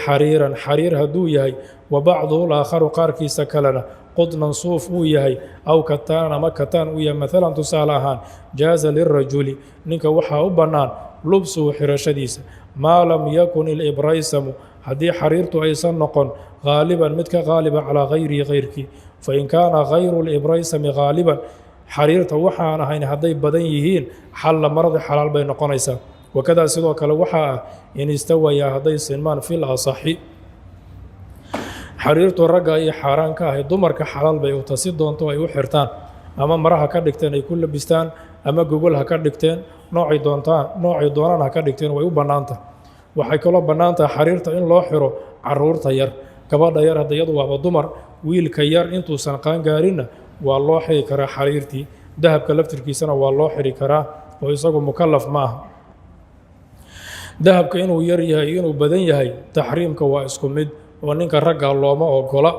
حرير هدو يهي وبعضه الآخر قاركي سكلنا قدنا صوف يهي أو كتان ما كتان ويا مثلا تسالهان جاز للرجل نك وحا بنان لبسه حرشديس ما لم يكن الإبريسم هدي حريرته أيسن نقن غالبا متك غالبا على غيرك فإن كان غير الإبريسم غالبا حريرته وحانا هين هدي بدن يهين حل مرض حلال بين نقنيسا وكذا سيدو كلا وحا إن استوى يا هدي سلمان في الأصحي xariirtu ragga ay xaaraan ka ahay dumarka xalaal bay u tasi doonto ay u xirtaan ama maraha ka dhigteen ay ku labistaan ama gogol ha ka dhigteen noocay doonaan ha ka dhigteen way u bannaanta waxay kaloo bannaanta xariirta in loo xiro caruurta yar gabadha yar hadda iyadu waaba dumar wiilka yar intuusan qaangaarinna waa loo xiri karaa xariirtii dahabka laftirkiisana waa loo xiri karaa oo isagu mukallaf ma aha dahabka inuu yar yahay inuu badan yahay taxriimka waa isku mid oo ninka ragga looma ogola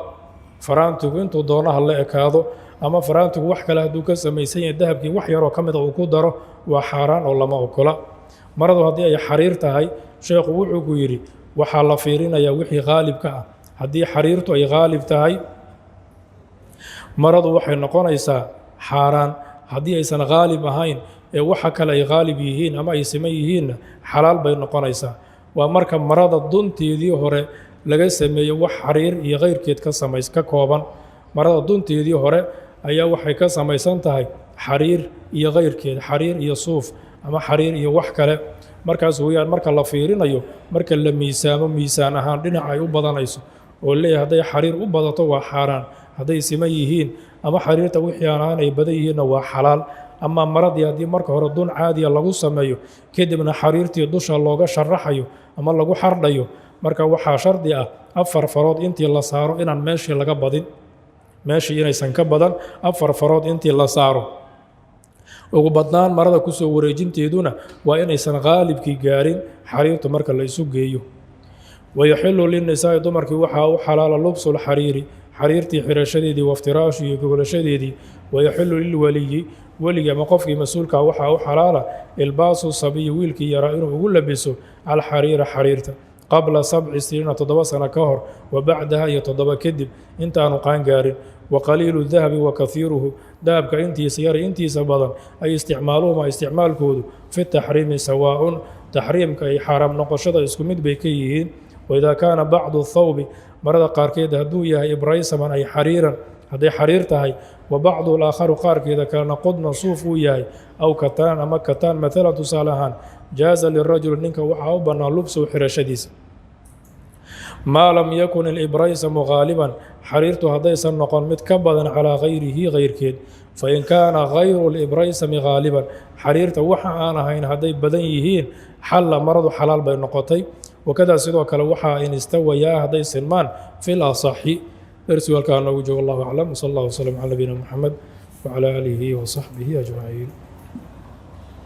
faraantigu intuu doonaha la ekaado ama faraantigu wax kale hadduu ka samaysan yahay dahabkii wax yaroo ka mid a uu ku daro waa xaaraan oo lama ogola maradu haddii ay xariir tahay sheekhu wuxuu ku yidhi waxaa la fiirinayaa wixii qaalibka ah haddii xariirtu ay qaalib tahay maradu waxay noqonaysaa xaaraan haddii aysan qaalib ahayn ee waxa kale ay qaalib yihiin ama ay siman yihiinna xalaal bay noqonaysaa waa marka marada dunteedii hore laga sameeyo wax xariir iyo kayrkeed ka kooban marada dunteedii hore ayaa waxay ka samaysan tahay xariir iyo kayrkeed xariir iyo suuf ama xariir iyo wax kale markaas weeyaan marka la fiirinayo marka la miisaamo miisaan ahaan dhinaca ay u badanayso oo leeyahay hadday xariir u badato waa xaaraan hadday siman yihiin ama xariirta wixii aan ahaan ay badan yihiinna waa xalaal ama maradii haddii marka hore dun caadiya lagu sameeyo kadibna xariirtii dusha looga sharaxayo ama lagu xardhayo marka waxaa shardi ah 4 farood intii la saaro inaan meeshii laga badin meeshii inaysan ka badan 4 farood intii la saaro ugu badnaan marada kusoo wareejinteeduna waa inaysan qaalibkii gaarin xariirtu marka la isu geeyo wayaxilu linnisaa'i dumarkii waxaa u xalaala lubsul xariiri xariirtii xirashadeedii waftiraashu iyo gogolashadeedii wayaxilu lilwaliyi weligii ama qofkii mas-uulka waxaa u xalaala ilbaasu sabiyi wiilkii yaraa inuu ugu labiso alxariira xariirta qabla 7 siniina 7 sano ka hor wa bacdaha iyo 7 kadib intaanu qaangaarin waqaliilu dahabi wa kaiiruhu dahabka intiisa yar intiisa badan ay isticmaaluhuma isticmaalkoodu fi taxriimi sawaaun taxriimka ay xaaraam noqoshada isku mid bay ka yihiin waidaa kaana bacdu thawbi marada qaarkeed hadduu yahay ibraysaman ay xariiran hadday xariir tahay wa bacdu alaakharu qaarkeeda kalena qudnan suuf uu yahay aw kataan ama kataan maalan tusaale ahaan jaaza lirajuli ninka waxaa u bannaan lubsuhu xirashadiisa maa lam yakun ilibraysamu qaaliban xariirtu haddaysan noqon mid ka badan calaa gayrihi kayrkeed fain kaana gayru libraysami qaaliban xariirta waxa aan ahayn hadday badan yihiin xalla maradu xalaal bay noqotay wakadaa sidoo kale waxaa in istawayaa hadday sinmaan fi lasaxi درسي والكان نوجه الله أعلم وصلى الله وسلم على نبينا محمد وعلى آله وصحبه أجمعين